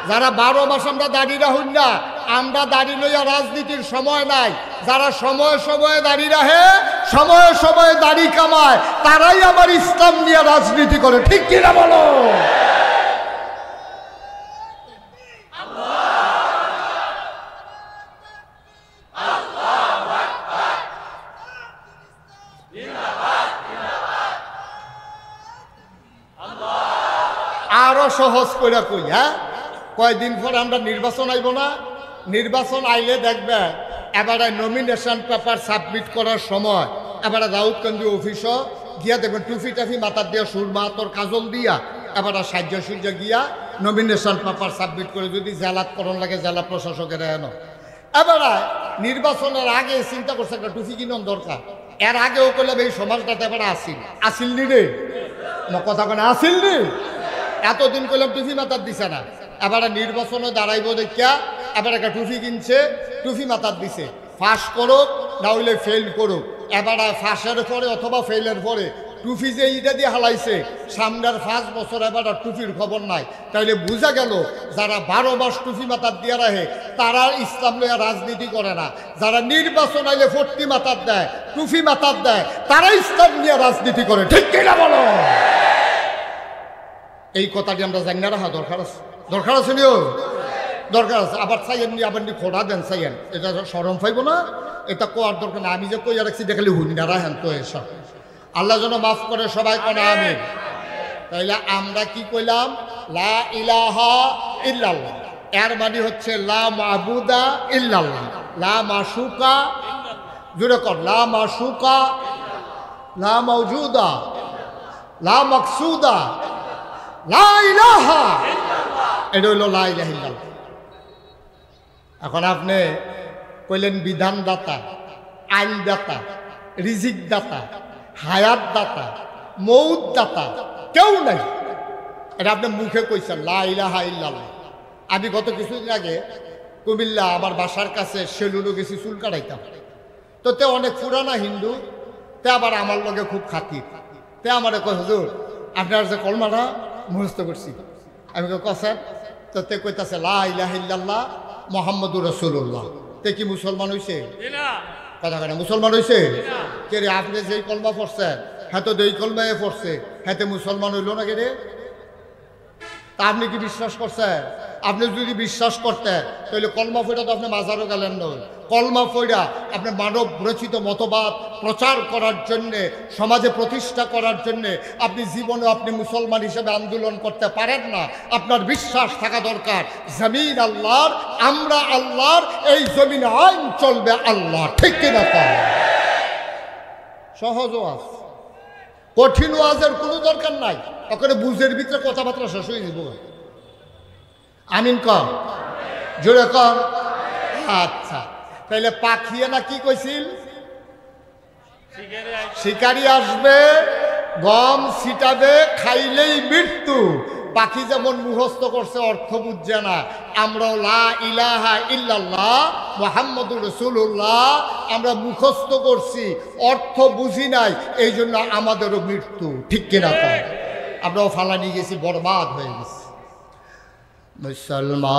[SPEAKER 1] যারা 12 মাস আমরা দাড়ি রাখুন না, আমরা দাড়ি লইয়া রাজনীতির সময় নাই। যারা সময়ে সময়ে দাড়ি রাখে, সময়ে সময়ে দাড়ি কামায়, তারাই আমার ইসলাম নিয়ে রাজনীতি করে, ঠিক কিনা বলো? আরো সহজ করে কই, হ্যাঁ, কয়দিন পর আমরা নির্বাচন আইব না? নির্বাচন আইলে দেখবে এবারে নমিনেশন পেপার সাবমিট করার সময় এবারে রাউতকান্দি অফিসও গিয়া দেখবেন টুফি টাফি মাথার দিয়া, সুরমা তোর কাজল দিয়া এবারে সাজ্জা সুজ্জা গিয়া নমিনেশন পেপার সাবমিট করে যদি জেলাত করণ লাগে জেলা প্রশাসকের এনো। এবারে নির্বাচনের আগে চিন্তা করছে একটা টুফি কিনন দরকার। এর আগেও করলে এই সমাজটাতে এবারে আসিল নি রে, কথা কেন আসিল নি? এতদিন করলাম টুফি মাথার দিছে না, এবারে নির্বাচনে দাঁড়াইব দেখিয়া এবার একটা টুফি কিনছে, টুফি মাথার দিছে। ফাঁস করুক না হইলে ফেল করুক, এবারে ফাঁসের পরে অথবা ফেলের পরে টুফি যে ইটা দিয়ে হালাইছে, সামনের 5 বছর এবার টুফির খবর নাই। তাইলে বোঝা গেল যারা 12 মাস টুফি মাথার দিয়ে রাখে তারা ইসলাম লইয়া রাজনীতি করে না। যারা নির্বাচন আইলে ফর্তি মাথার দেয়, টুফি মাথার দেয়, তারা ইসলাম নিয়ে রাজনীতি করে, ঠিক কিনা বলো? এই কথাটি আমরা জানি না রাখা দরকার আছে, দরকার আছে নিও, দরকার আছে। আবার চাইয়েন নি, আবার নি খোড়া দেন চাইয়েন, এটা সরম পাইব না, এটা কোয়ার দরকার না। আমি যে কইয়া রাখছি দেখালি হুনি না রাখেন তো এসব। আল্লাহ যেন মাফ করে সবাই কোনা আমিন। তাইলে আমরা কি কইলাম? লা ইলাহা ইল্লাল্লাহ, এর মানে হচ্ছে লা মাবুদা ইল্লাল্লাহ, লা মাশুকা, জুড়ে কর, লা মাশুকা, লা মাওজুদা, লা মাকসুদা, লা ইলাহা, এটা হইল লা ইলাহা ইল্লাল্লাহ। এখন আপনি কইলেন বিধানদাতা, আইনদাতা, রিজিক দাতা, হায়াত দাতা, মৌত দাতা কেউ নাই, এটা আপনি মুখে কইছেন লা ইলাহা ইল্লাল্লাহ। আমি গত কিছুদিন আগে কুমিল্লা আমার বাসার কাছে সেলুনে গেছি চুল কাটাইতাম। তো তে অনেক পুরানা হিন্দু, তে আবার আমার লগে খুব খাতির। তে আমার কয় হুজুর আপনার যে কলমাটা মুখস্থ করছি। আমি কছেন? তো তে কইতাছে লা ইলাহা ইল্লাল্লাহ মুহাম্মাদুর রাসূলুল্লাহ। তে কি মুসলমান হইছে? কথা কেন মুসলমান হইছে? কে রে, আপনি যেই কলমা পড়ছেন হ্যাঁ তো দুই কলমায় পড়ছে, হ্যাঁ মুসলমান হইল না কে রে? তা আপনি কি বিশ্বাস করছেন? আপনি যদি বিশ্বাস করতেন তাহলে কলমা ফইরা তো আপনি মাজারও গেলেন নয়। কলমা ফইরা আপনি মানব রচিত মতবাদ প্রচার করার জন্যে, সমাজে প্রতিষ্ঠা করার জন্যে আপনি জীবনে আপনি মুসলমান হিসেবে আন্দোলন করতে পারেন না। আপনার বিশ্বাস থাকা দরকার জমিন আল্লাহর, আমরা আল্লাহর, এই জমিনে আইন চলবে আল্লাহ, ঠিক কিনা? সহজ ওয়াজ, কঠিন ওয়াজের কোনো দরকার নাই। ওখানে বুঝের ভিতরে কথাবার্তা শেষ হয়ে যাব। আমিন কম, জোরে কম। আচ্ছা, তাইলে পাখিয়ে না কি কইছিল? শিকারি আসবে, গম ছিটাবে, খাইলেই মৃত্যু। পাখি যেমন মুখস্থ করছে অর্থ বুঝছে না, আমরাও লা ইলাহা ইল্লাল্লাহ মুহাম্মাদুর রাসূলুল্লাহ আমরা মুখস্থ করছি, অর্থ বুঝি নাই, এই জন্য আমাদেরও মৃত্যু, ঠিক কিনা? আমরাও ফালানি গেছি, বরবাদ হয়ে গেছি। মুসলমান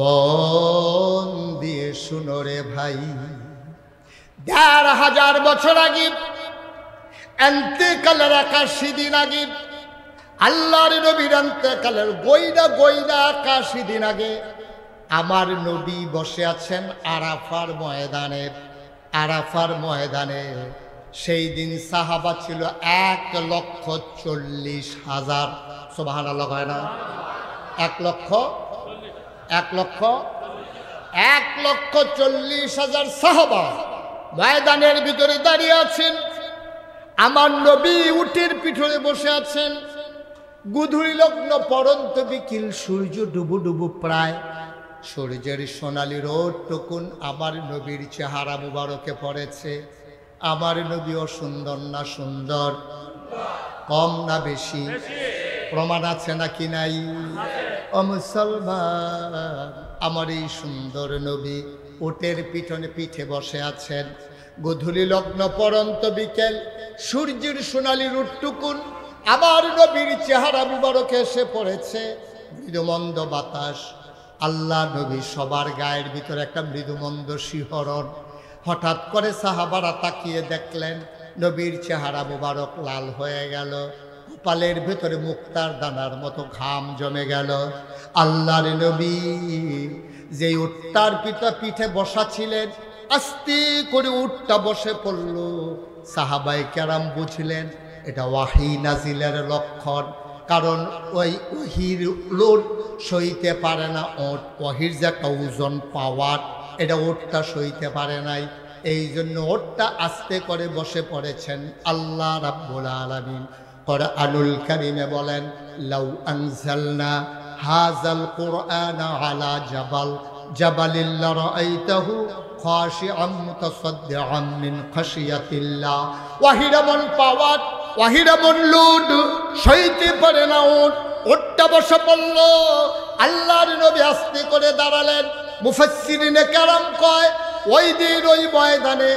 [SPEAKER 1] মন দিয়ে শুনো রে ভাই, ১,৫০০ বছর আগে, এন্তেকালের ৮১ দিন আগে, আল্লাহর নবীর এন্তেকালের গইনা ৮১ দিন আগে আমার নবী বসে আছেন আরাফার ময়দানে। আরাফার ময়দানে সেই দিন সাহাবা ছিল 1,40,000। সুবহানাল্লাহ হয় না? 1,40,000 সাহাবা ময়দানের ভিতরে দাঁড়িয়ে আছেন। আমার নবী উটের পিঠে বসে আছেন। গুধুরি লগ্ন পরন্ত বিকিল, সূর্য ডুবু ডুবু প্রায়। সূর্যের সোনালি রোদ টুকুন আমার নবীর চেহারা মুবারকে পড়েছে। আমার নবীও সুন্দর না সুন্দর? কম না বেশি? প্রমাণ আছে নাকি নাই? ও মুসলমান, আমার এই সুন্দর নবী উটের পিঠে বসে আছেন। গোধূলি লগ্ন পরন্ত বিকেল, সূর্যের সোনালি রোদ টুকুন আমার নবীর চেহারা মুবারকে এসে পড়েছে। মৃদুমন্দ বাতাস, আল্লাহ নবী সবার গায়ের ভিতরে একটা মৃদুমন্দ শিহরণ। হঠাৎ করে সাহাবারা তাকিয়ে দেখলেন নবীর চেহারা মুবারক লাল হয়ে গেল, কপালের ভেতরে মুক্তার দানার মতো ঘাম জমে গেল। আল্লাহর নবী যেই উটটার পিঠে বসা ছিলেন, আস্তে করে উটটা বসে পড়ল। সাহাবায়ে কেরাম বুঝলেন এটা ওয়াহি নাজিলের লক্ষণ, কারণ ওই ওহির লোড সইতে পারে না ওট। ওহির যে একটা ওজন পাওয়ার, এটা ওটটা সইতে পারে নাই। এই জন্য ওটটা আস্তে করে বসে পড়েছেন। আল্লাহ রাব্বুল আলামিন কুরআনুল কারীমে বলেন, লাউ আনজালনা হাযাল কুরআনা আলা জাবালিন লারাআইতাহু খাশিআম মুতাসাদ্দিআম মিন খাশিয়াতিল্লাহ। ওয়াহিরামন পাওয়ার, ওয়াহিরামন লোড সইতে পারে না ওট। ওটটা বসে পড়ল। আল্লাহর নবী আস্তে করে দাঁড়ালেন। মুফাসসিরিনে কেরাম কয় ওই দিন ওই ময়দানে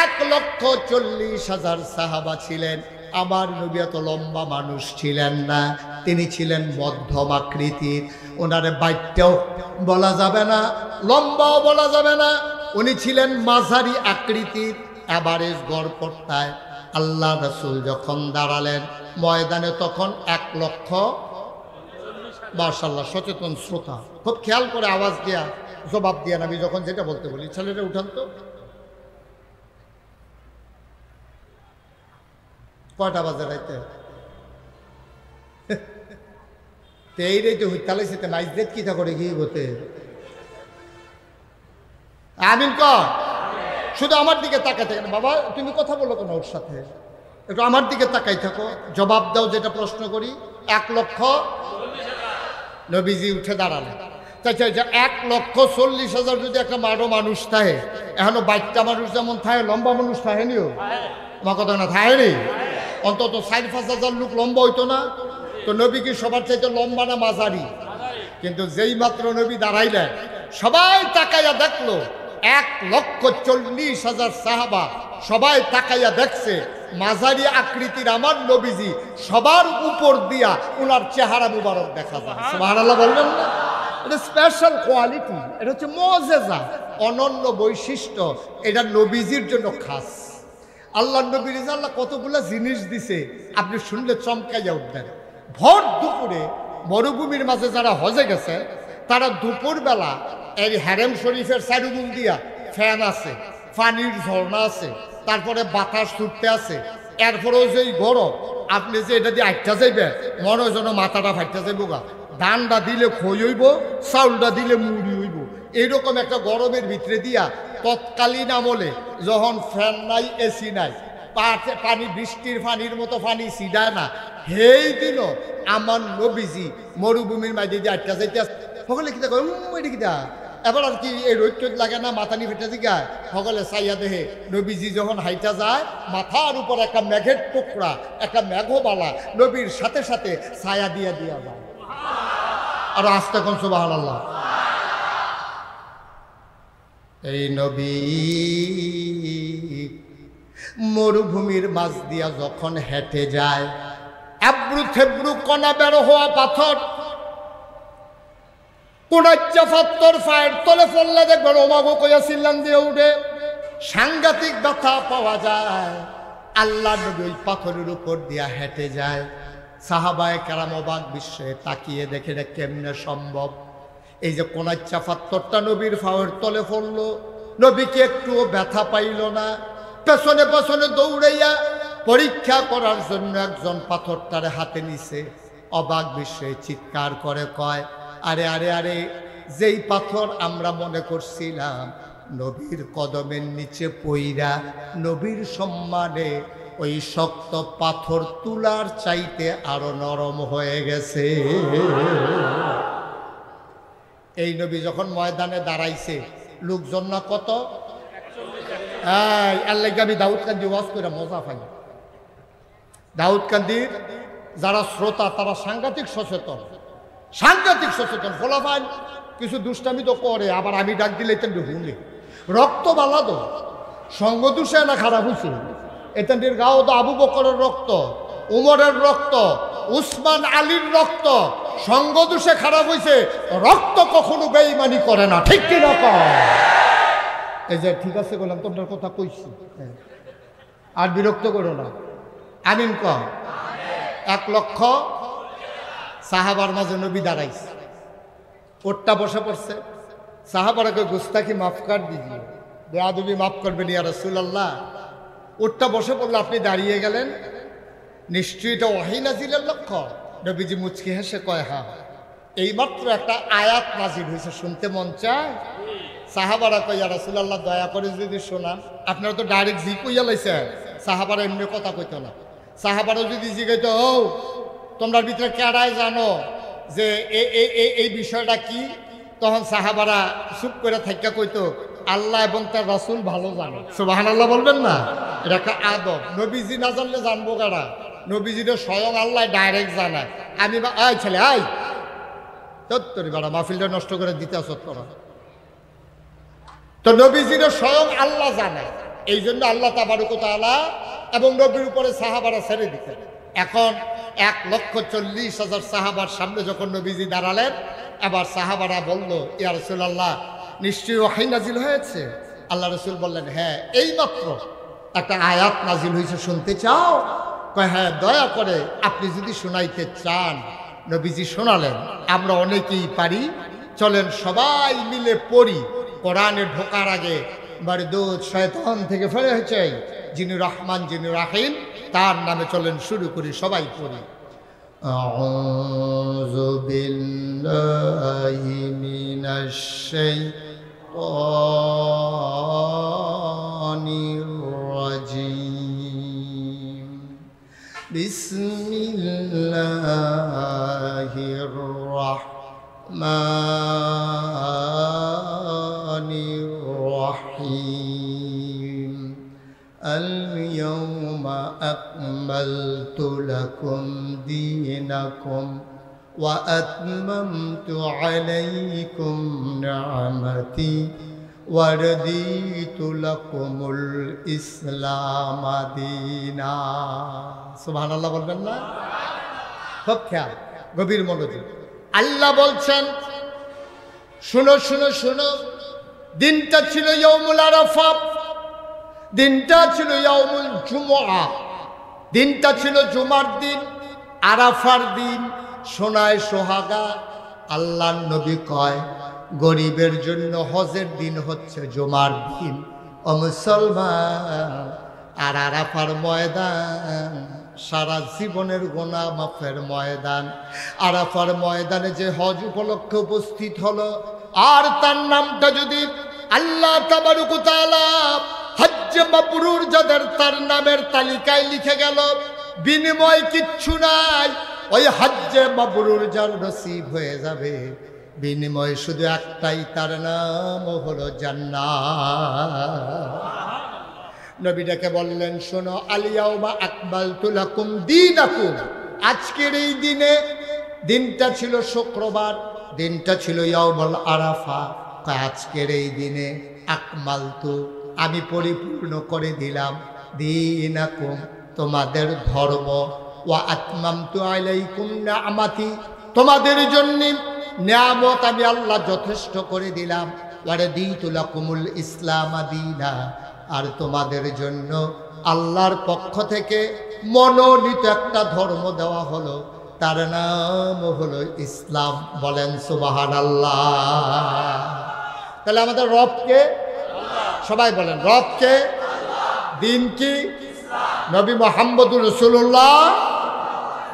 [SPEAKER 1] 1,40,000 সাহাবা ছিলেন। আমার নবী এত লম্বা মানুষ ছিলেন না, তিনি ছিলেন মধ্যম আকৃতির। ওনারে বাইটটাও বলা যাবে না, লম্বাও বলা যাবে না, উনি ছিলেন মাঝারি আকৃতির, এভারেজ গড়পড়তায়। আল্লাহ রাসূল যখন দাঁড়ালেন ময়দানে তখন 1,00,000। মাশাআল্লাহ, সচেতন শ্রোতা খুব খেয়াল করে আওয়াজ দিয়া জবাব দিয়া আমি যখন যেটা বলতে বলি। ছেলেটা উঠান তো, কয়টা বাজে রাইতে? এই রে তো হুইতালাইছে, মাইজ দেখ কি তা করে গিয়ে বলতে আমিন কর। শুধু আমার দিকে তাকাই থাকে না বাবা, তুমি কথা বলো কেন ওর সাথে? একটু আমার দিকে তাকাই থাকো, জবাব দাও যেটা প্রশ্ন করি। 1,40,000 নবীজি উঠে দাঁড়ালেন। তাই 1,40,000 যদি একটা মারো মানুষ থাকে, এখনো বাচ্চা মানুষ যেমন থাকে, লম্বা মানুষ থাকে নিও আমার কথা না থাকে নি, অন্তত 4-5,000 লোক লম্বা হইতো না? তো নবী কি সবার চাইতে লম্বা না মাঝারি? কিন্তু যেই মাত্র নবী দাঁড়াইলেন সবাই তাকাইয়া দেখলো 1,40,000 সাহাবা সবাই তাকাইয়া দেখছে মাঝারি আকৃতির আমার নবীজি, সবার উপর দিয়া ওনার চেহারা মুবারক দেখা যায়। সুবহানাল্লাহ বলবেন না? এটা স্পেশাল কোয়ালিটি, এটা হচ্ছে মুআজিজা, অনন্য বৈশিষ্ট্য। এটা নবীজির জন্য খাস। আল্লাহ নবীর আল্লাহ কতগুলো জিনিস দিছে, আপনি শুনলে চমকাইয়া উঠবেন। ভর দুপুরে মরুভূমির মাঝে যারা হজে গেছে তারা দুপুরবেলা এই হারেম শরীফের চারুগুল দিয়া ফ্যান আছে, পানির ঝর্ণা আছে, তারপরে বাতাস ছুটতে আছে। এরপরেও যে গরম, আপনি যে এটা দিয়ে আটটা যাইবে মনে হয় যেন মাথাটা ফাইটা যাইব গা। ধানটা দিলে খই হইব, চাউলটা দিলে মুড়ি হইব। এইরকম একটা গরমের ভিতরে দিয়া তৎকালীন আমলে যখন ফ্যান নাই, এসি নাই, পানি বৃষ্টির পানির মতো পানি ছিটায় না, সেই দিনও আমার নবীজি মরুভূমির মাঝে দিয়ে আটটা যাইতে সকলে কিতা কয় এটা কিতা। এবার আর কি এই রোদ টোদ লাগে না, মাথা নি ফেটে দিঘায় সকলে চাইয়া দেহে নবীজি যখন হাইটা যায় মাথার উপর একটা মেঘের টুকরা, একটা মেঘবালা নবীর সাথে সাথে ছায়া দিয়া দিয়া যায়। আর আস্তে কোন সুবহানাল্লাহ। এই নবী মরুভূমির মাঝ দিয়া যখন হেঁটে যায়, এবড়ু থেবড়ু কণা বের হওয়া পাথর, কোনাচ্চা পাথর পায়ের তলে পড়লে দেখবেন ওমাগো কইয়া চিল্লান দিয়ে উঠে, সাংঘাতিক ব্যথা পাওয়া যায়। আল্লাহ নবী ওই পাথরের উপর দিয়া হেঁটে যায়। সাহাবায়ে কেরাম অবাক বিস্ময়ে তাকিয়ে দেখে এটা কেমনে সম্ভব। এই যে কোনাচ্চা পাথরটা নবীর পায়ের তলে পড়ল, নবীকে একটুও ব্যথা পাইল না। পেছনে পেছনে দৌড়াইয়া পরীক্ষা করার জন্য একজন পাথরটারে হাতে নিছে। অবাক বিস্ময়ে চিৎকার করে কয়, আরে আরে আরে, যেই পাথর আমরা মনে করছিলাম নবীর কদমের নিচে পইরা নবীর সম্মানে ওই শক্ত পাথর তুলার চাইতে আরো নরম হয়ে গেছে। এই নবী যখন ময়দানে দাঁড়াইছে, লোকজন না কত, আল্লাহ আমি দাউদকান্দি ওয়াজ করে মজা পাই। দাউদকান্দির যারা শ্রোতা তারা সাংঘাতিক সচেতন, সাংঘাতিক সচেতন। ফলাফল কিছু দুষ্টামি তো করে, আবার আমি ডাক দিলে এটা হুলে রক্ত বালাদো সঙ্গ দূষে না খারাপ হয়েছে। এটার গাও তো আবু বকরের রক্ত, উমরের রক্ত, উসমান আলীর রক্ত, সঙ্গ দূষে খারাপ হয়েছে। রক্ত কখনো বেঈমানি করে না, ঠিক কিনা কয়? এই যে ঠিক আছে বললাম, তোমার কথা কইছি, আর বিরক্ত করো না। আমিন কম। 1 লক্ষ সাহাবার মাঝে নবী দাঁড়াইছে, ওরটা বসে পড়ছে। সাহাবারাকে গুস্তাকি মাফ কর দিজিয়ে, বেয়াদবি মাফ করবেন ইয়া রাসূলুল্লাহ। ওরটা বসে পড়লো, আপনি দাঁড়িয়ে গেলেন, নিশ্চয়ই এটা ওহী নাজিলের লক্ষ্য। নবীজি মুচকি হেসে কয়, হ্যাঁ, এইমাত্র একটা আয়াত নাজিল হয়েছে, শুনতে মন চায়? সাহাবারা কয়, ইয়া রাসূলুল্লাহ দয়া করে যদি শোনান। আপনারা তো ডাইরেক্ট জি কইয়া লাইছেন, সাহাবারা এমনি কথা কইতো না। সাহাবারা যদি জিগাইতো, ও তোমরা ভিতরে কেডায় জানো যে এই বিষয়টা কি, তখন সাহাবারা চুপ করে থাইকা কইতো, আল্লাহ এবং তার রাসূল ভালো জানে। সুবহানাল্লাহ বলবেন না? এটা একটা আদব। নবীজি না জানলে জানবো কারা? নবীজিটা স্বয়ং আল্লাহ ডাইরেক্ট জানায়। আমি আয় ছেলে আয়, তোর বাড়া মাহফিলটা নষ্ট করে দিতে আসত করা। তো নবীজিটা স্বয়ং আল্লাহ জানায়, এই জন্য আল্লাহ তাবারক ওয়া তাআলা এবং নবীর উপরে সাহাবারা ছেড়ে দিতেন। এখন 1,40,000 সাহাবার সামনে যখন নবীজি দাঁড়ালেন, এবার সাহাবারা বলল, ইয়া রাসূলুল্লাহ নিশ্চয়ই ওহী নাজিল হয়েছে। আল্লাহ রাসূল বললেন, হ্যাঁ, এইমাত্র একটা আয়াত নাজিল হয়েছে, শুনতে চাও? কয়, হ্যাঁ, দয়া করে আপনি যদি শোনাইতে চান। নবীজি শোনালেন। আমরা অনেকেই পারি, চলেন সবাই মিলে পড়ি। কোরআনে ঢোকার আগে বারদুদ শয়তান থেকে ফেরে হয়েছে, যিনি রহমান যিনি রাহিম, তার নামে চলেন শুরু করি, সবাই পড়ি। আউযু বিল্লাহি মিনাশ শাইতানির রাজীম। বিসমিল্লাহির রাহমানির রাহিম। اليوم أكملت لكم دينكم وأتممت عليكم نعمتي ورضيت لكم الإسلام دينا। সুবহান আল্লাহ বলবেন না? খুব খেয়াল, গভীর মনোযোগ। আল্লাহ বলছেন, শুনো শুনো শুনো, দিনটা ছিল ইয়াউমুল আরাফা, দিনটা ছিল ইয়াউমুল জুমআ, দিনটা ছিল জুমার দিন, আরাফার দিন, সোনায় সোহাগা। আল্লাহর নবী কয়, গরিবের জন্য হজের দিন হচ্ছে জুমার দিন ও মুসলমান। আর আরাফার ময়দান সারা জীবনের গুনাহ মাফের ময়দান। আরাফার ময়দানে যে হজ উপলক্ষে উপস্থিত হলো, আর তার নামটা যদি আল্লাহ তাবারক ওয়া তাআলা হজ্জে মাবরুর যাদের তার নামের তালিকায় লিখে গেল, বিনিময় কিচ্ছু নাই। ওই হজ্জে মাবরুর যার নসিব হয়ে যাবে, বিনিময় শুধু একটাই, তার নাম হলো জান্নাত। নবী ডেকে বললেন, শোনো, আল-ইয়াউমা আকমালতু লাকুম দীনাকুম। আজকের এই দিনে, দিনটা ছিল শুক্রবার, দিনটা ছিল ইয়াউমুল আরাফা। আজকের এই দিনে আকমালতু, আমি পরিপূর্ণ করে দিলাম, দীনাকুম, তোমাদের ধর্ম, ওয়া আতমামতু আলাইকুম নি'মাতি, তোমাদের জন্য নিয়ামত আমি আল্লাহ যথেষ্ট করে দিলাম, ওয়া রাদিতু লাকুমুল ইসলাম দীনা, আর তোমাদের জন্য আল্লাহর পক্ষ থেকে মনোনীত একটা ধর্ম দেওয়া হলো, তার নাম হলো ইসলাম। বলেন সুবহানাল্লাহ। তাহলে আমাদের রবকে, সবাই বলেন রবকে, দিন কি, নবী মুহাম্মদুর রাসূলুল্লাহ।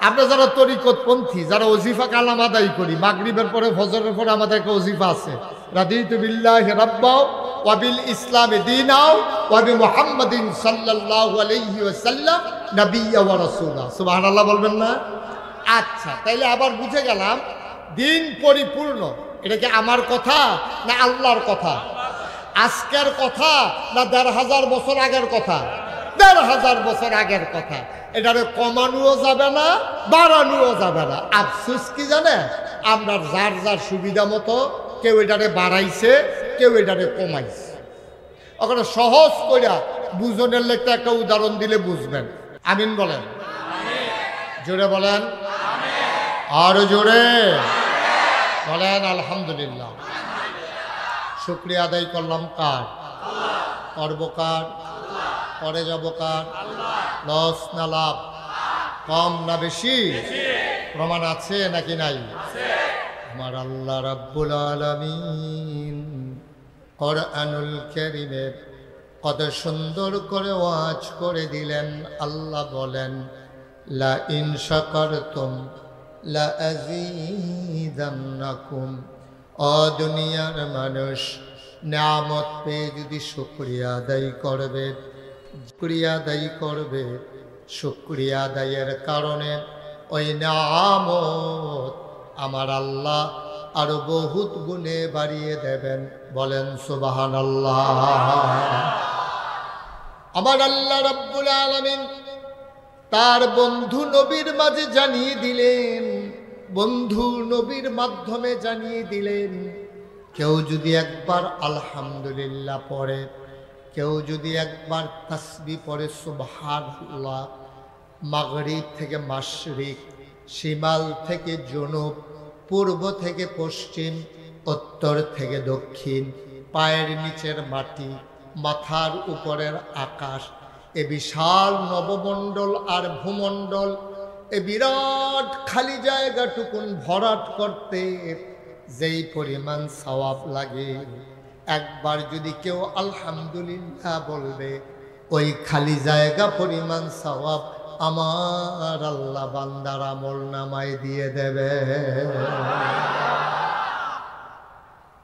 [SPEAKER 1] আমরা যারা তরিকতপন্থী, যারা ওজিফা কালাম আদায় করি, মাগরিবের পরে ফজরের পরে আমাদের একটা ওজিফা আছে, রাদিতু বিল্লাহি রাব্বা ওয়া বিল ইসলামি দীনাও ওয়া বি মুহাম্মাদিন সাল্লাল্লাহু আলাইহি ওয়াসাল্লাম নাবিয়্যা ওয়া রাসূলা। সুবহানাল্লাহ বলবেন না? আচ্ছা, তাইলে আবার বুঝে গেলাম দিন পরিপূর্ণ। এটা কি আমার কথা না আল্লাহর কথা? আজকের কথা না ১৫০০ বছর আগের কথা? ১৫০০ বছর আগের কথা। এটারে কমানোও যাবে না, বাড়ানোও যাবে না। আফসোস কি জানে, আমরা যার যার সুবিধা মতো কেউ এটারে বাড়াইছে, কেউ এটারে কমাইছে। ওখানে সহজ কইরা বুঝনের লেখা একটা উদাহরণ দিলে বুঝবেন। আমিন বলেন, জোরে বলেন, আরো জোরে বলেন আলহামদুলিল্লাহ। শুকরিয়া আদায় করলাম কার? করব কার? করে যাব কার? লস না লাভ? কম না বেশি? প্রমাণ আছে নাকি নাই? আমার আল্লাহ রাব্বুল আলামিন কোরআনুল কারীমে কত সুন্দর করে ওয়াজ করে দিলেন। আল্লাহ বলেন, লা ইন শাকারতুম লা আযীদান্নাকুম। ও দুনিয়ার মানুষ, নিয়ামত পেয়ে যদি শুকরিয়া আদায় করবে, শুকরিয়া আদায় করবে, শুকরিয়া আদায়ের কারণে ওই নিয়ামত আমার আল্লাহ আরো বহুত গুণে বাড়িয়ে দেবেন। বলেন সুবহানাল্লাহ। আমার আল্লাহ রাব্বুল আলামিন তার বন্ধু নবীর মাঝে জানিয়ে দিলেন, বন্ধু নবীর মাধ্যমে জানিয়ে দিলেন, কেউ যদি একবার আলহামদুলিল্লাহ পড়ে, কেউ যদি একবার তাসবিহ পড়ে সুবহানাল্লাহ, মাগরিব থেকে মাশরিক, শিমাল থেকে জনুব, পূর্ব থেকে পশ্চিম, উত্তর থেকে দক্ষিণ, পায়ের নিচের মাটি, মাথার উপরের আকাশ, এ বিশাল নবমণ্ডল আর ভূমণ্ডল, এ বিরাট খালি জায়গাটুকুন ভরাট করতে যেই পরিমাণ সওয়াব লাগে, একবার যদি কেউ আলহামদুলিল্লাহ বলবে, ওই খালি জায়গা পরিমাণ সওয়াব আমার আল্লাহ বান্দার আমল নামায় দিয়ে দেবে।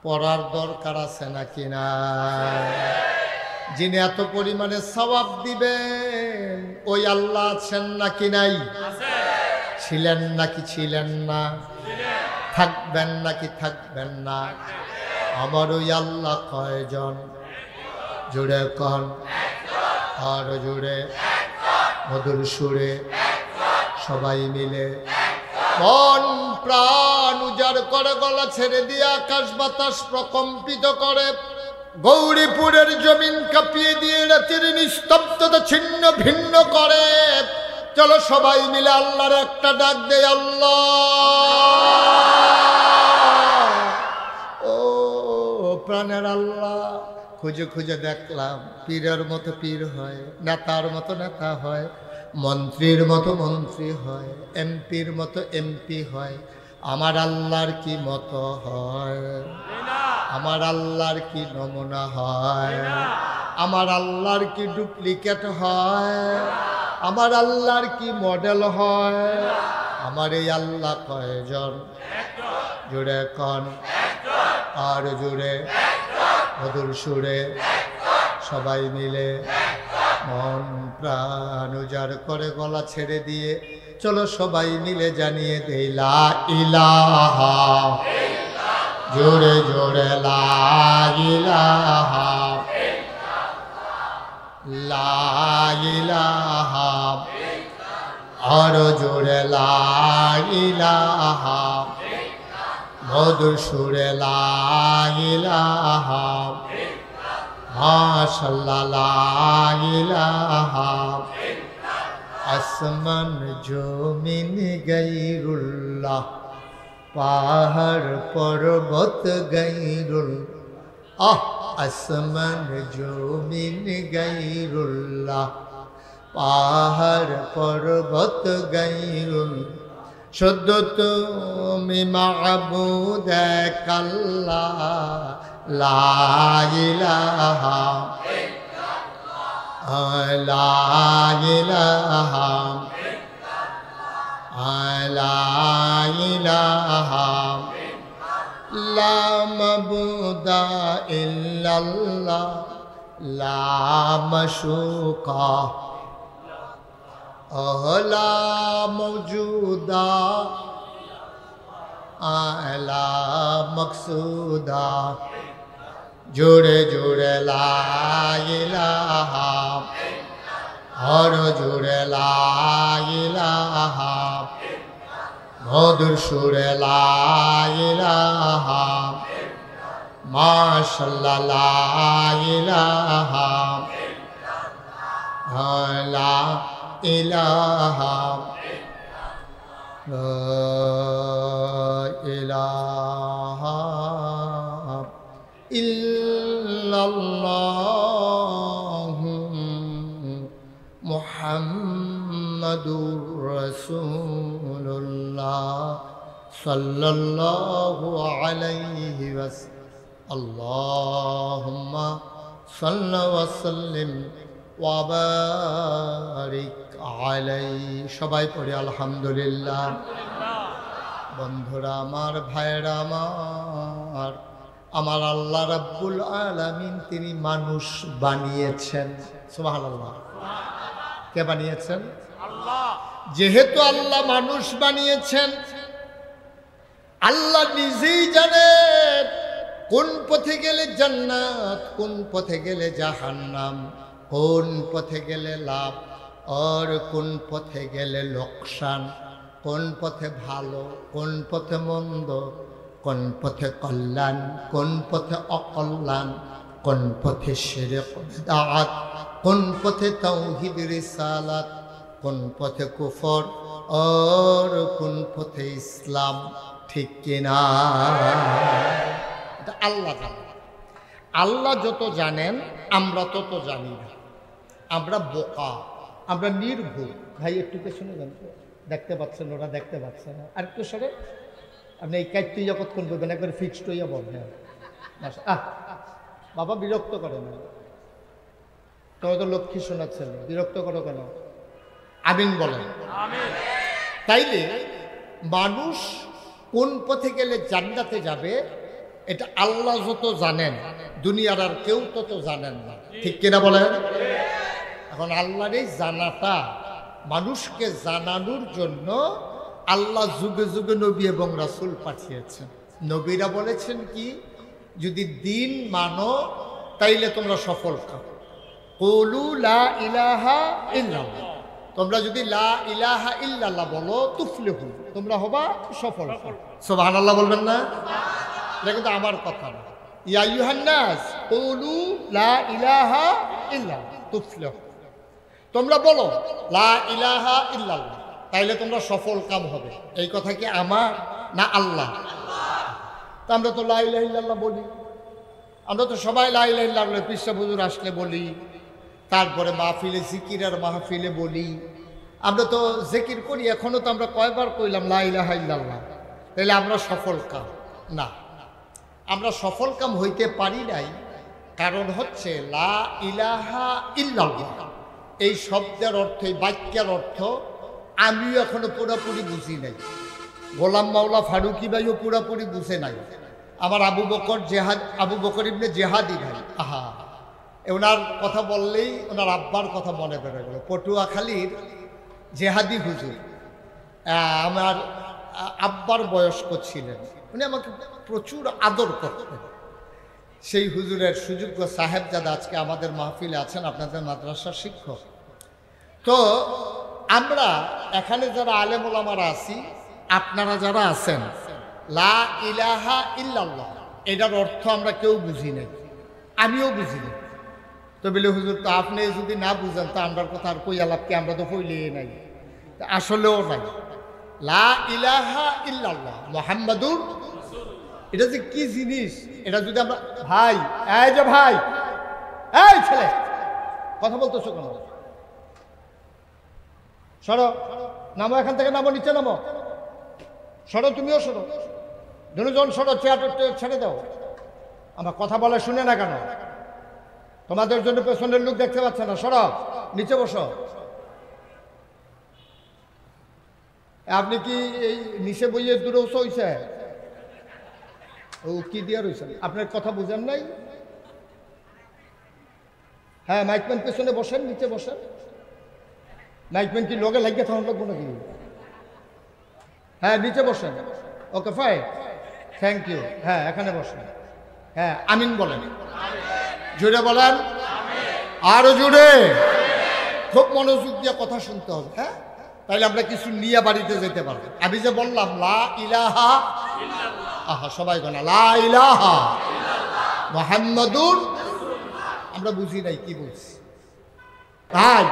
[SPEAKER 1] পড়ার দরকার আছে নাকি না? যিনি এত পরিমাণে সওয়াব দিবেন ওই আল্লাহ আছেন নাকি নাই? ছিলেন নাকি ছিলেন না? থাকবেন নাকি থাকবেন না? আমার ওই আল্লাহ কয়জন? জুড়ে কন, আর জুড়ে মধুর সুরে সবাই মিলে মন প্রাণ উজাড় করে, গলা ছেড়ে দিয়ে আকাশ বাতাস প্রকম্পিত করে, গৌরীপুরের জমিন কাঁপিয়ে দিয়ে রাতের নিস্তব্ধতা ছিন্ন ভিন্ন করে। চলো সবাই মিলে আল্লাহর একটা ডাক দেয়, আল্লাহ। ও প্রাণের আল্লাহ, খুঁজে খুঁজে দেখলাম পীরের মতো পীর হয়, নেতার মতো নেতা হয়, মন্ত্রীর মতো মন্ত্রী হয়, এমপির মতো এমপি হয়। আমার আল্লাহর কি মতো হয়? আমার আল্লাহর কি নমুনা হয়? আমার আল্লাহর কি ডুপ্লিকেট হয়? আমার আল্লাহর কি মডেল হয়? আমার এই আল্লাহ কয়জন? জুড়ে কন, আর জুড়ে মধুর সুরে সবাই মিলে মন প্রাণ উজাড় করে, গলা ছেড়ে দিয়ে চলো সবাই মিলে জানিয়ে দেই, লা ইলাহা, জোরে জোরে লা ইলাহা, লা ইলাহা, আরো জোরে লা ইলাহা, মধুর সুরে লা ইলাহা, মাশাআল্লাহ লা ইলাহা, আসমান জমিন গায়রুল্লাহ, পাহাড় পর্বত গায়রুল, আসমান জমিন গায়রুল্লাহ, পাহাড় পর্বত গায়রুল, শুধু তুমি মাবুদ এক আল্লাহ, লা ইলাহা লা ইলাহা লা ইলাহা লা মাবুদা ইল্লাল্লাহ, লা মাশুকা লা মওজুদা লা মকসুদা। জোরে জোরে লা ইলাহা আর জোরে লা ইলাহা, মধুর সুরে লা ইলাহা, মাশাআল্লাহ লা ইলাহা লা ইলাহা লা ইলাহা ইল্লাল্লাহু মুহাম্মাদুর রাসূলুল্লাহ সাল্লাল্লাহু আলাইহি ওয়াসাল্লাম। আল্লাহুম্মা সাল্লি ওয়া সাল্লিম ওয়া বারিক আলাইহি। সবাই পড়ে আলহামদুলিল্লাহ। বন্ধুরা আমার, ভাইরা আমার, আমার আল্লাহ রাব্বুল আলামিন তিনি মানুষ বানিয়েছেন। সুবহানাল্লাহ। কে বানিয়েছেন? আল্লাহ। যেহেতু আল্লাহ মানুষ বানিয়েছেন, আল্লাহ নিজেই জানেন কোন পথে গেলে জান্নাত, কোন পথে গেলে জাহান্নাম, কোন পথে গেলে লাভ আর কোন পথে গেলে লোকসান, কোন পথে ভালো, কোন পথে মন্দ, কোন পথে কল্যাণ, কোন পথে অকল্যাণ, কোন পথে শিরক বিদআত, কোন পথে তাওহীদ রিসালাত, কোন পথে কুফর আর কোন পথে ইসলাম। ঠিক কিনা? এটা আল্লাহ জানেন। আল্লাহ যত জানেন আমরা তত জানি না। আমরা বোকা, আমরা নির্ভুল। ভাই একটু পেছনে যান, দেখতে পাচ্ছেন, ওরা দেখতে পাচ্ছে না। আর একটু সরে, আপনি এই কাজটি যতক্ষণ করবেন একবার ফিক্সড হইয়া বলবেন। বাবা বিরক্ত করে না, তবে তো লক্ষ্মী শোনাচ্ছেন, বিরক্ত করো কেন? আমিন বলেন। তাইলে মানুষ কোন পথে গেলে জান্নাতে যাবে এটা আল্লাহ যত জানেন, দুনিয়ার আর কেউ তত জানেন না। ঠিক কিনা বলেন? এখন আল্লাহর এই জানাটা মানুষকে জানানোর জন্য আল্লাহ যুগে যুগে নবী এবং রাসূল পাঠিয়েছেন। নবীরা বলেছেন কি, যদি দিন মানো তাইলে তোমরা সফল খাও। কুলু লা ইলাহা ইল্লাল্লাহ, তোমরা যদি লা ইলাহা ইল্লাল্লাহ বলো তুফলিহু, তোমরা হবা সফল। সুবহানাল্লাহ বলবেন না? এটা কিন্তু আমার কথা না। ইয়া আইয়ুহান নাস কুলু লা ইলাহা ইল্লাল্লাহ তুফলিহু, তোমরা বলো লা ইলাহা ইল্লাল্লাহ, তাইলে তোমরা সফল কাম হবে। এই কথা কি আমার না আল্লাহ? তা আমরা তো লা ইলাহা ইল্লাল্লাহ বলি, আমরা তো সবাই লা ইলাহা ইল্লাল্লাহ পৃষ্ঠা হুজুর আসলে বলি, তারপরে মাহফিলে জিকিরের মাহফিলে বলি। আমরা তো জিকির করি, এখনো তো আমরা কয়বার কইলাম লা ইলাহা ইল্লাল্লাহ। তাইলে আমরা সফল কাম না, আমরা সফল কাম হইতে পারি নাই। কারণ হচ্ছে লা ইলাহা ইল্লাল্লাহ এই শব্দের অর্থ, এই বাক্যের অর্থ আমিও এখনো পুরোপুরি বুঝি নাই। গোলাম মাওলা ফারুকি ভাইও পুরোপুরি বুঝে নাই। আমার আবু বকর ইবনে জেহাদি ভাই, আহা, ওনার কথা বললেই ওনার আব্বার কথা মনে পড়ে গেল। পটুয়াখালীর জেহাদি হুজুর আমার আব্বার বয়স্ক ছিলেন, উনি আমাকে প্রচুর আদর করতেন। সেই হুজুরের সুযোগ্য সাহেবজাদা আজকে আমাদের মাহফিলে আছেন, আপনাদের মাদ্রাসার শিক্ষক। তো আমরা এখানে যারা আলেম ওলামারা আছি, আপনারা যারা আছেন, লা ইলাহা ইল্লাল্লাহ এটার অর্থ আমরা কেউ বুঝি নাই, আমিও বুঝি নাই। তো বলে হুজুর তো আপনি যদি না বুঝেন তা আমরার কথা আর কই আলাপকে, আমরা তো কইলেই নাই, আসলেও নাই। লা ইলাহা ইল্লাল্লাহ মুহাম্মাদুর, এটা যে কি জিনিস, এটা যদি আমরা, ভাই এই যে ভাই, এই ছেলে কথা বলতেছো কেন? সরো, নামো এখান থেকে, নামো, নিচে নামো। সরো, তুমিও সরো, দুজন সরো, চেয়ার ছেড়ে দাও। আমার কথা বলে শুনে না কেন? তোমাদের জন্য পেছনের লোক দেখতে পাচ্ছে না, সরো, নিচে বসো। আপনি কি এই নিচে বইয়ে দূরে হইছে? ও কি দিয়ে রয়েছে? আপনার কথা বুঝেন নাই? হ্যাঁ, মাইকম্যান পেছনে বসেন, নিচে বসেন। মাইকম্যান কি লোকে লাগিয়ে তখন লাগবো নাকি? হ্যাঁ, নিচে বসেন। ওকে, ফাইন, থ্যাংক ইউ। হ্যাঁ, এখানে বসেন। হ্যাঁ, আমিন বলেন, জুড়ে বলেন, আরো জুড়ে। খুব মনোযোগ দিয়ে কথা শুনতে হবে, হ্যাঁ, তাইলে আমরা কিছু নিয়ে বাড়িতে যেতে পারবো। আমি যে বললাম লা ইলাহা ইল্লাল্লাহ, আহা সবাই বলে লা ইলাহা মুহাম্মাদুর, আমরা বুঝি নাই কি বলছি। তাই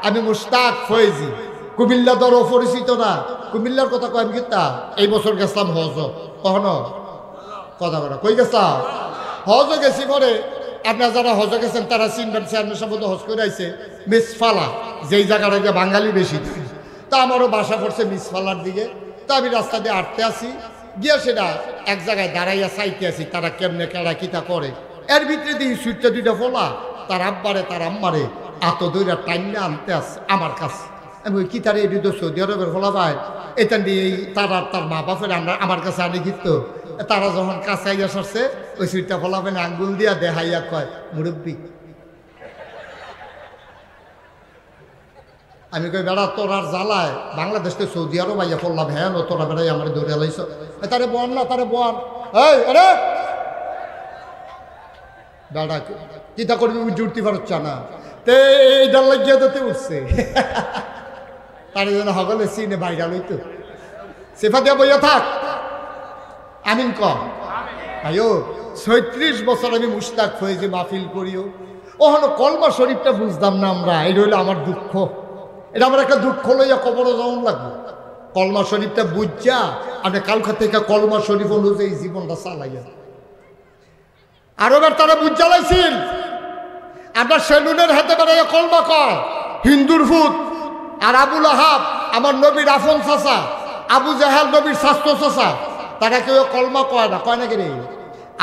[SPEAKER 1] আমি মুশতাক ফয়েজি, কুমিল্লা দরও পরিচিত না, কুমিল্লার কথা কয় কিতা। এই বছর গেছিলাম হজ, কখনো কথা বলা কই গেছিলাম, হজ গেছি। পরে আপনার যারা হজ গেছেন তারা চিনবেন, চেয়ারম্যান সাহেব হজ করে আইছে মিসফালা, যেই জায়গাটা গিয়ে বাঙালি বেশি। তা আমারও বাসা পড়ছে মিসফালার দিকে। তা আমি রাস্তা দিয়ে আটতে আসি, গিয়ে সেটা এক জায়গায় দাঁড়াইয়া চাইতে আসি তারা কেমনে কেড়া কিতা করে। এর ভিতরে দিই সুইটটা দুইটা ফোলা, তার আব্বারে তার আম্মারে এত দইরা টাইমে আনতে আসছে আমার কাছে। আমি ওই কি তারা এটি তো সৌদি আরবের ফোলা ভাই, এটা নিয়ে তারা তার মা বাপের আমার কাছে আনি কিন্তু তারা যখন কাছে আইয়া সরছে, ওই সুইটটা ফোলা ভাই আঙ্গুল দিয়া দেখাইয়া কয় মুরব্বী। আমি কই বেড়া তোর আর জ্বালায় বাংলাদেশকে সৌদি আরব আইয়া পড়লাম, হ্যাঁ তোরা বেড়াই আমার দৌড়ে লাইছ, তারে বোয়ান না, তারে বোয়ান। এই আরে বেড়া কিতা করবি জুড়তে পারছ না, তে এই ডাল লাগিয়ে দিতে উঠছে। তার জন্য হগলে সিনে বাইরা লইতো, সেফা দিয়া বইয়া থাক। আমিন কম আয়ো। ৩৬ বছর আমি মুশতাক ফয়েজি মাহফিল করিও, ওখানে কলমা শরীফটা বুঝতাম না আমরা। এই রইল আমার দুঃখ, এটা আমার একটা দুঃখ লইয়া কবরও যেমন লাগবে। কলমা শরীফটা বুঝছা আপনি কালকা থেকে কলমা শরীফ অনুযায়ী জীবনটা চালাইয়া। আরবের তারা বুঝ জ্বালাইছিল, আপনার সেলুনের হাতে বেড়াইয়া কলমা কয় হিন্দুর ভূত। আর আবুল আহাব আমার নবীর আফন চাচা, আবু জাহাল নবীর স্বাস্থ্য চাচা, তারা কেউ কলমা কয় না, কয় না কি রে?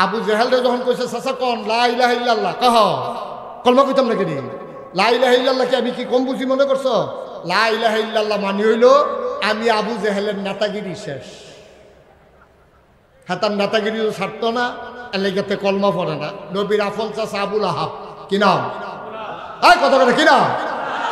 [SPEAKER 1] আবু জাহালরে যখন কইছে চাচা কন লা ইলাহা ইল্লাল্লাহ, কহ কলমা কইতাম না কি রে? লা ইলাহা ইল্লাল্লাহ কি আমি কি কম বুঝি মনে করছো? লা ইলাহা ইল্লাল্লাহ মানে হইল আমি আবু জাহেলের নেতাগিরি শেষ। হ্যাঁ, তার নেতাগিরি ছাড়তো না, এলাকাতে কলমা পড়ে না। নবীর আফল চাচা আবুল আহাব, কি নাম? এই কথা কথা কি নাম?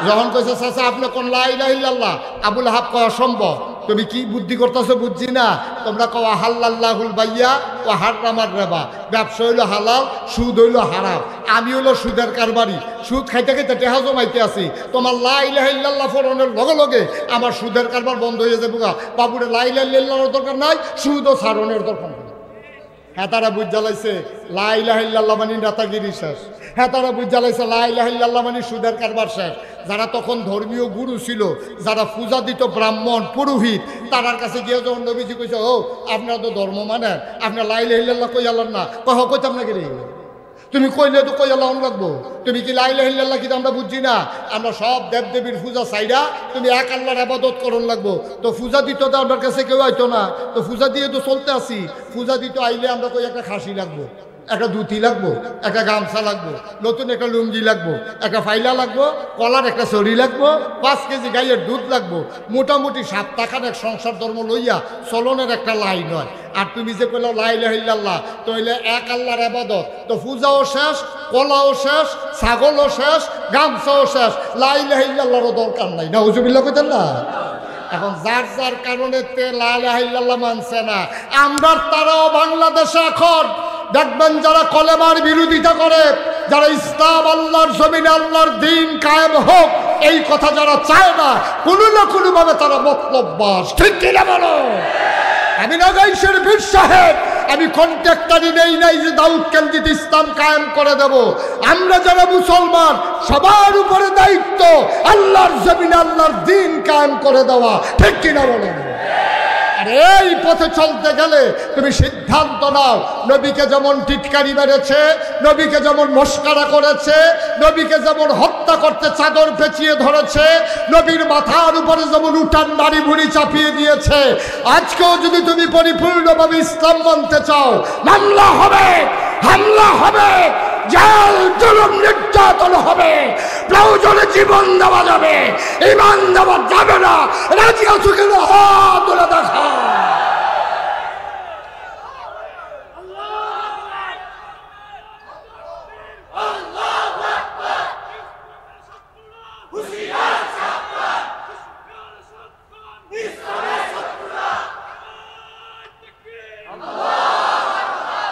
[SPEAKER 1] যখন কইছে চাচা আপনি কোন লা ইলাহা ইল্লাল্লাহ, আবুল আহাব কয় অসম্ভব, তুমি কি বুদ্ধি করতেছো বুঝছি না। তোমরা কও হাল্লাল্লাহুল বাইয়া ও হারামার রেবা, ব্যবসা হইলো হালাল, সুদ হইলো হারাম। আমি হইলো সুদের কারবারি, সুদ খাইতে খাইতে টেহা জমাইতে আছি। তোমার লা ইলাহা ইল্লাল্লাহ ফোরনের লগে লগে আমার সুদের কারবার বন্ধ হয়ে যাবে। বাবুরে লা ইলাহা ইল্লাল্লাহর দরকার নাই, সুদও ছাড়নের দরকার নেই। হ্যাঁ, তারা বুঝ জ্বালাইছে লা ইলাহা ইল্লাল্লাহ মানে নেতাগিরি শেষ। হ্যাঁ, তারা বুঝ জ্বালাইছে লা ইলাহা ইল্লাল্লাহ মানে সুদের কারবার শেষ। যারা তখন ধর্মীয় গুরু ছিল, যারা পূজা দিত ব্রাহ্মণ পুরোহিত, তার কাছে গিয়ে যখন নবীজি কইছে ও আপনারা তো ধর্ম মানেন, আপনার লা ইলাহা ইল্লাল্লাহ কই আল্লাহ না, কইতাম না কি রে? তুমি কইলে তো কই আল্লাহ লাগবো। তুমি কি লা ইলাহা ইল্লাল্লাহ কি আমরা বুঝছি না? আমরা সব দেবদেবীর পূজা চাইরা তুমি এক আল্লাহর ইবাদত করন লাগবো। তো পূজা দিত তো আমার কাছে কেউ আইতো না, তো পূজা দিয়ে তো চলতে আসি। পূজা দিত আইলে আমরা কই একটা খাসি লাগবো, একটা ধুতি লাগবো, একটা গামছা লাগবো, নতুন একটা লুঙ্গি লাগবো, একটা ফাইলা লাগবো, কলার একটা চড়ি লাগবো, 5 কেজি গাইয়ের দুধ লাগবো। মোটামুটি 7 টাকার এক সংসার ধর্ম লইয়া চলনের একটা লাইন হয়। আর তুমি যে কইলা লা ইলাহা ইল্লাল্লাহ, তাইলে এক আল্লাহর ইবাদত, তো পূজাও শেষ, কলাও শেষ, ছাগলও শেষ, গামছাও শেষ, লা ইলাহা ইল্লাল্লাহরও দরকার নাই। নাউজুবিল্লাহ কইতেন না? এখন যার যার কারণে লা ইলাহা ইল্লাল্লাহ মানছে না। আমরা তারাও বাংলাদেশে এখন দেখবেন যারা কলেমার বিরোধিতা করে, যারা ইসলাম আল্লাহর জমিনে আল্লাহর দিন কায়েম হোক এই কথা যারা চায় না, কোনো না কোনোভাবে তারা মতলববাজ। ঠিক কিনা বলো? আমি নাগাইশের বীর সাহেব, আমি কন্ট্রাক্টারি নেই নাই যে দাউদ কেন্দ্রিত ইসলাম কায়েম করে দেব। আমরা যারা মুসলমান সবার উপরে দায়িত্ব আল্লাহর জমিনে আল্লাহর দিন কায়েম করে দেওয়া। ঠিক কিনা বলেন? আরে এই পথে চলতে গেলে তুমি সিদ্ধান্ত নাও, নবীকে যেমন টিটকারি মেরেছে, নবীকে যেমন মস্কারা করেছে, নবীকে যেমন হত্যা করতে চাদর পেঁচিয়ে ধরেছে, নবীর মাথার উপরে যেমন উঠান নাড়ি ভুড়ি চাপিয়ে দিয়েছে, আজকেও যদি তুমি পরিপূর্ণভাবে ইসলাম মানতে চাও, মামলা হবে, হামলা হবে, জেল জুলুম নির্যাতন হবে, প্রয়োজনে জীবন দেওয়া যাবে, ঈমান দেওয়া যাবে না। রাজি আছো কিনা হাত তুলে দেখা।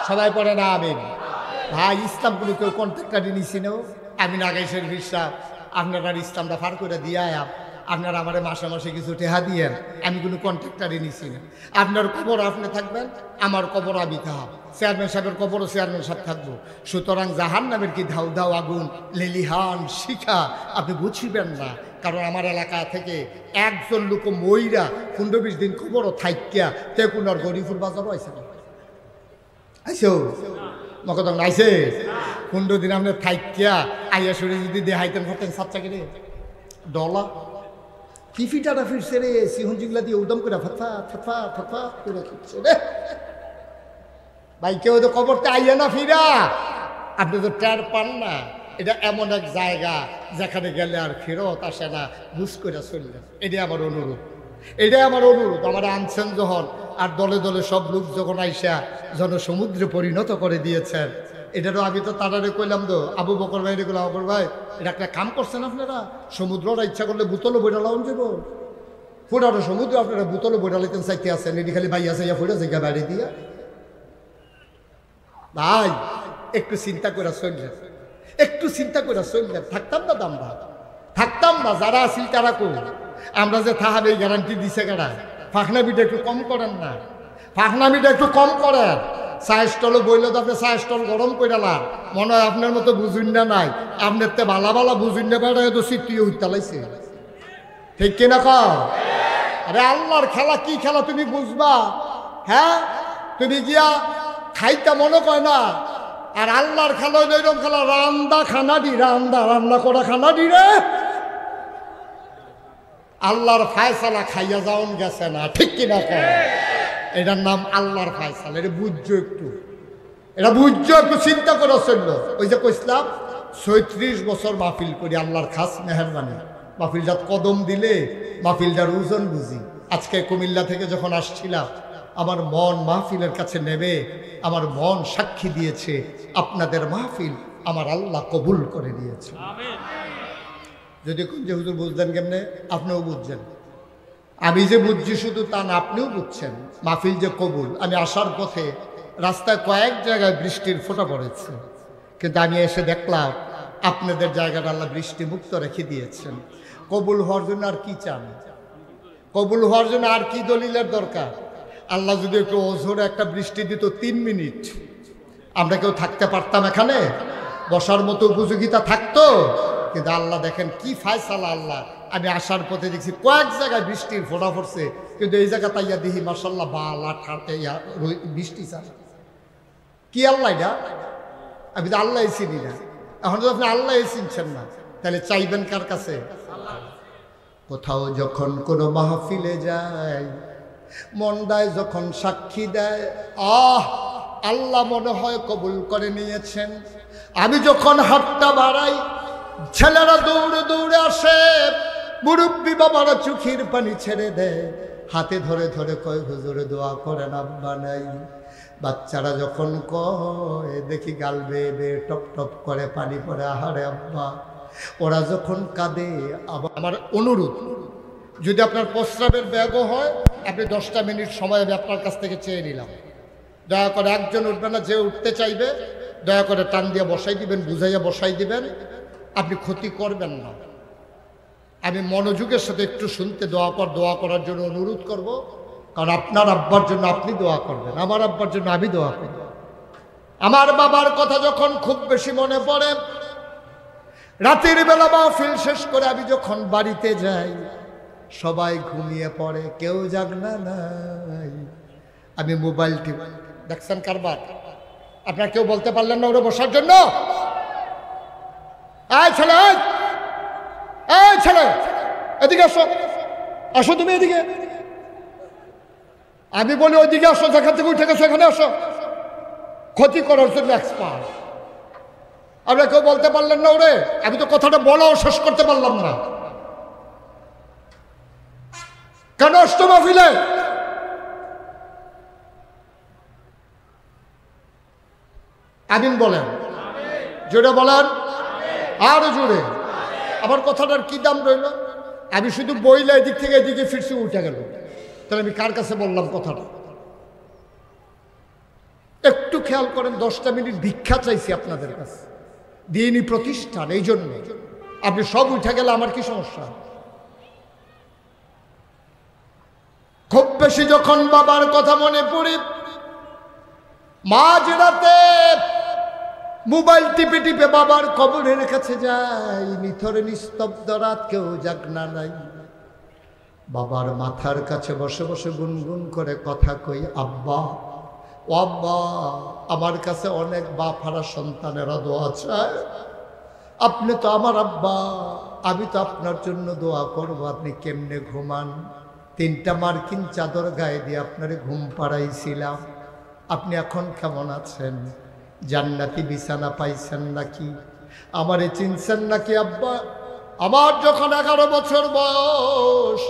[SPEAKER 1] সবাই পড়ে না আমিন। ভাই ইসলাম কোনো কেউ কন্ট্রাক্টারি নিছি না, আমি নাগাইশের বিশ্বাস আপনারা ইসলামটা ফার করে দিয়ে আপনারা আমার মাসে মাসে কিছু টেহা দিয়েন, আমি কোনো কন্ট্রাক্টারি নিছি না। আপনার কবর আপনি থাকবেন, আমার কবর আমি থাকব, চেয়ারম্যান সাহেবের কবরও চেয়ারম্যান সাহেব থাকবো। সুতরাং জাহান নামের কি ধাউ ধাউ আগুন, লেলিহান শিখা আপনি বুঝিবেন না। কারণ আমার এলাকা থেকে একজন লোক মইরা 15-20 দিন কবরও থাইকিয়া তে কোনার গরিপুর বাজারও আইসে না, আইসো মকদম আইসে 15 দিন আপনার থাইকিয়া আইয়া সরে যদি দেহাইতেন করতেন সাচ্চাকে রে ডলা কি ফিটাটা ফিরছে রে, সিহন জিগলা দিয়ে উদম করে ফাথা ফাথা ফাথা করে ফিরছে রে ভাই। কেউ তো কবরতে আইয়া না ফিরা, আপনি তো টের পান না। এটা এমন এক জায়গা যেখানে গেলে আর ফেরত আসে না, বুঝ করে চললেন। এটাই আমার অনুরোধ, এটাই আমার অনুরোধ। আমার আনছেন যখন আর দলে দলে সব লোক যখন আইসা জনসমুদ্রে পরিণত করে দিয়েছেন, এটারও আমি তো তারারে কইলাম তো, আবু বকর ভাই রেগুলো আবর ভাই এটা একটা কাম করছেন আপনারা, সমুদ্রটা ইচ্ছা করলে বুতলও বইটা লাউন যাব, ফুটানো সমুদ্র আপনারা বুতলও বইটা লাইতেন চাইতে আসেন, এটি খালি ভাইয়া চাইয়া ফুটা জায়গা বাড়ি দিয়া। ভাই একটু চিন্তা করে চললেন, একটু চিন্তা করে চললেন, থাকতাম না দাম ভাই, থাকতাম না। যারা আসিল তারা কো, আমরা যে থাহাবে এই গ্যারান্টি দিছে কেনা। ফাঁকনামিটা একটু কম করেন না, ফাঁকনামিটা একটু কম করেন। চায়ের স্টলও বইলে তো আপনি চায়ের স্টল গরম করে লান, মনে হয় আপনার মতো বুঝুন না নাই, আপনার তো বালা বালা বুঝুন না বেড়া তো সিটিও উত্তালাইছে, ঠিক কিনা কও? আরে আল্লাহর খেলা কি খেলা তুমি বুঝবা? হ্যাঁ তুমি গিয়া খাইতে মনে কয় না, আর আল্লাহর খেলা এরকম খেলা রান্দা খানা দি, রান্দা রান্না করা খানা দি রে, আল্লাহর ফায়সালা খাইয়া যাওন গেছে না, ঠিক কিনা কয়? এটার নাম আল্লাহর ফায়সালা, এটা বুঝছো একটু, এটা বুঝছো একটু, চিন্তা করে চললো। ওই যে কইসলাম 36 বছর মাহফিল করি, আল্লাহর খাস মেহরবানি। মাহফিলটা কদম দিলে মাহফিলটার ওজন বুঝি। আজকে কুমিল্লা থেকে যখন আসছিলাম, আমার মন মাহফিলের কাছে নেবে, আমার মন সাক্ষী দিয়েছে আপনাদের মাহফিল আমার আল্লাহ কবুল করে দিয়েছে। যদি কোন যে হুজুর বুঝলেন কেমনে, আপনিও বুঝছেন, আমি যে বুঝছি শুধু তা না, আপনিও বুঝছেন মাহফিল যে কবুল। আমি আসার পথে রাস্তায় কয়েক জায়গায় বৃষ্টির ফোঁটা পড়েছে, কিন্তু আমি এসে দেখলাম আপনাদের জায়গাটা আল্লাহ বৃষ্টি মুক্ত রেখে দিয়েছেন। কবুল হওয়ার জন্য আর কি চান? কবুল হওয়ার জন্য আর কি দলিলের দরকার? আল্লাহ যদি একটু ওজোরে একটা বৃষ্টি দিত 3 মিনিট, আমরা কেউ থাকতে পারতাম এখানে, বসার মতো উপযোগিতা থাকতো। কিন্তু আল্লাহ দেখেন কি ফায়সালা আল্লাহ। আমি আসার পথে দেখছি কয়েক জায়গায় বৃষ্টির ফোঁটা পড়ছে, কিন্তু এই জায়গা তাইয়া দেখি মাশাআল্লাহ বালা ঠাটে বৃষ্টি চান। কি আল্লাহ এটা? আমি তো আল্লাহ চিনি না। এখন যদি আপনি আল্লাহ চিনছেন না, তাহলে চাইবেন কার কাছে? কোথাও যখন কোনো মাহফিলে যায়, মনটায় যখন সাক্ষী দেয়, আল্লাহ মনে হয় কবুল করে নিয়েছেন। আমি যখন হাতটা বাড়াই, ছেলেরা দৌড়ে দৌড়ে আসে, মুরব্বী বাবারা চোখের পানি ছেড়ে দেয়, হাতে ধরে ধরে কয় হুজুরে দোয়া করেন আব্বা নাই। বাচ্চারা যখন কয়, দেখি গাল বেয়ে বেয়ে টপ টপ করে পানি পড়ে, আহারে আব্বা। ওরা যখন কাঁদে, আমার অনুরোধ, যদি আপনার প্রস্রাবের ব্যাগও হয়, আপনি 10টা মিনিট সময় আমি আপনার কাছ থেকে চেয়ে নিলাম। দয়া করে একজন উঠবে না, যে উঠতে চাইবে দয়া করে টান দিয়ে বসাই দিবেন, বুঝাইয়া বসাই দিবেন, আপনি ক্ষতি করবেন না। আমি মনোযোগের সাথে একটু শুনতে দোয়া করার জন্য অনুরোধ করব, কারণ আপনার আব্বার জন্য আপনি দোয়া করবেন, আমার আব্বার জন্য আমি দোয়া করব। আমার বাবার কথা যখন খুব বেশি মনে পড়ে, রাতের বেলা মাহফিল শেষ করে আমি যখন বাড়িতে যাই, সবাই ঘুমিয়ে পড়ে, কেউ জাগনা নাই। আমি মোবাইল টিপি, দেখছেন কারবার? আপনারা কেউ বলতে পারলেন না ওরা বসার জন্য? এই ছেলে, এই ছেলে, এদিকে আসো, আসো তুমি এদিকে। আমি বলি ওইদিকে আসো, যেখান থেকে উঠে গেছো এখানে আসো। ক্ষতি করার জন্য এক্সপার্ট। আপনারা কেউ বলতে পারলেন না ওরে? আমি তো কথাটা বলাও শেষ করতে পারলাম না। কেন আসতো মাহফিলে? আমিন বলেন, জোরে বলেন, আর জোরে। আমার কথাটার কি দাম রইল? আমি শুধু বইলে এদিক থেকে এদিকে ফিরছি, উঠে গেল। তাহলে আমি কার কাছে বললাম কথাটা? একটু খেয়াল করেন, 10টা মিনিট ভিক্ষা চাইছি আপনাদের কাছে, দিনই প্রতিষ্ঠান, এই জন্য। আপনি সব উঠে গেলে আমার কি সমস্যা? খুব বেশি যখন বাবার কথা মনে পড়ে, মাঝরাতে মোবাইল টিপে টিপে বাবার কবরের কাছে যাই, নিথরে নিস্তব্ধ রাত, কেউ জাগনা নাই। বাবার মাথার কাছে বসে বসে গুনগুন করে কথা কই, আব্বা ও আব্বা, আমার কাছে অনেক বাপ হারা সন্তানেরা দোয়া চায়, আপনি তো আমার আব্বা, আমি তো আপনার জন্য দোয়া করবো। আপনি কেমনে ঘুমান? 3টা মার্কিন চাদর গায়ে দিয়ে আপনারে ঘুম পাড়াইছিলাম, আপনি এখন কেমন আছেন? জান্নাতি বিছানা পাইছেন নাকি? আমারে চিনছেন নাকি আব্বা? আমার যখন 11 বছর বয়স,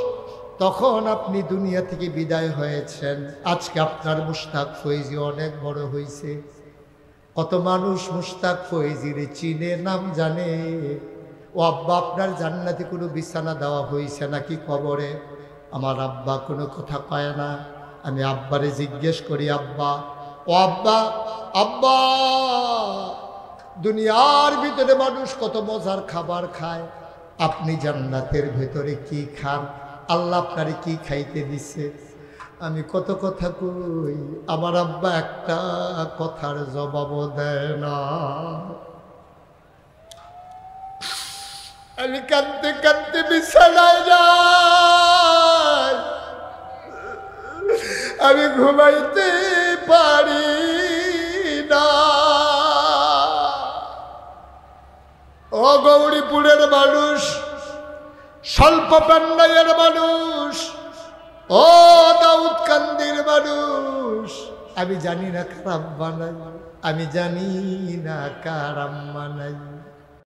[SPEAKER 1] তখন আপনি দুনিয়া থেকে বিদায় হয়েছেন। আজকে আপনার মুশতাক ফৈজি অনেক বড় হয়েছে। কত মানুষ মুশতাক ফৈজির চিনে, নাম জানে। ও আব্বা, আপনার জান্নাতে কোনো বিছানা দেওয়া হয়েছে নাকি কবরে? আমার আব্বা কোনো কথা কয় না। আমি আব্বারে জিজ্ঞেস করি, আব্বা ও আব্বা, আব্বা, দুনিয়ার ভিতরে মানুষ কত মজার খাবার খায়, আপনি জান্নাতের ভেতরে কি খান? আল্লাহ আপনারে কি খাইতে দিছে? আমি কত কথা কই, আমার আব্বা একটা কথার জবাবও দেয় না। আমি কাঁদতে কাঁদতে বিছানায় যাই, আমি ঘুমাইতে পারি না। ও গৌরীপুরের মানুষ, স্বল্প প্রাণের মানুষ, ও দাউদকান্দির মানুষ, আমি জানি না কার আব্বা নাই, আমি জানি না কার আম্মা নাই।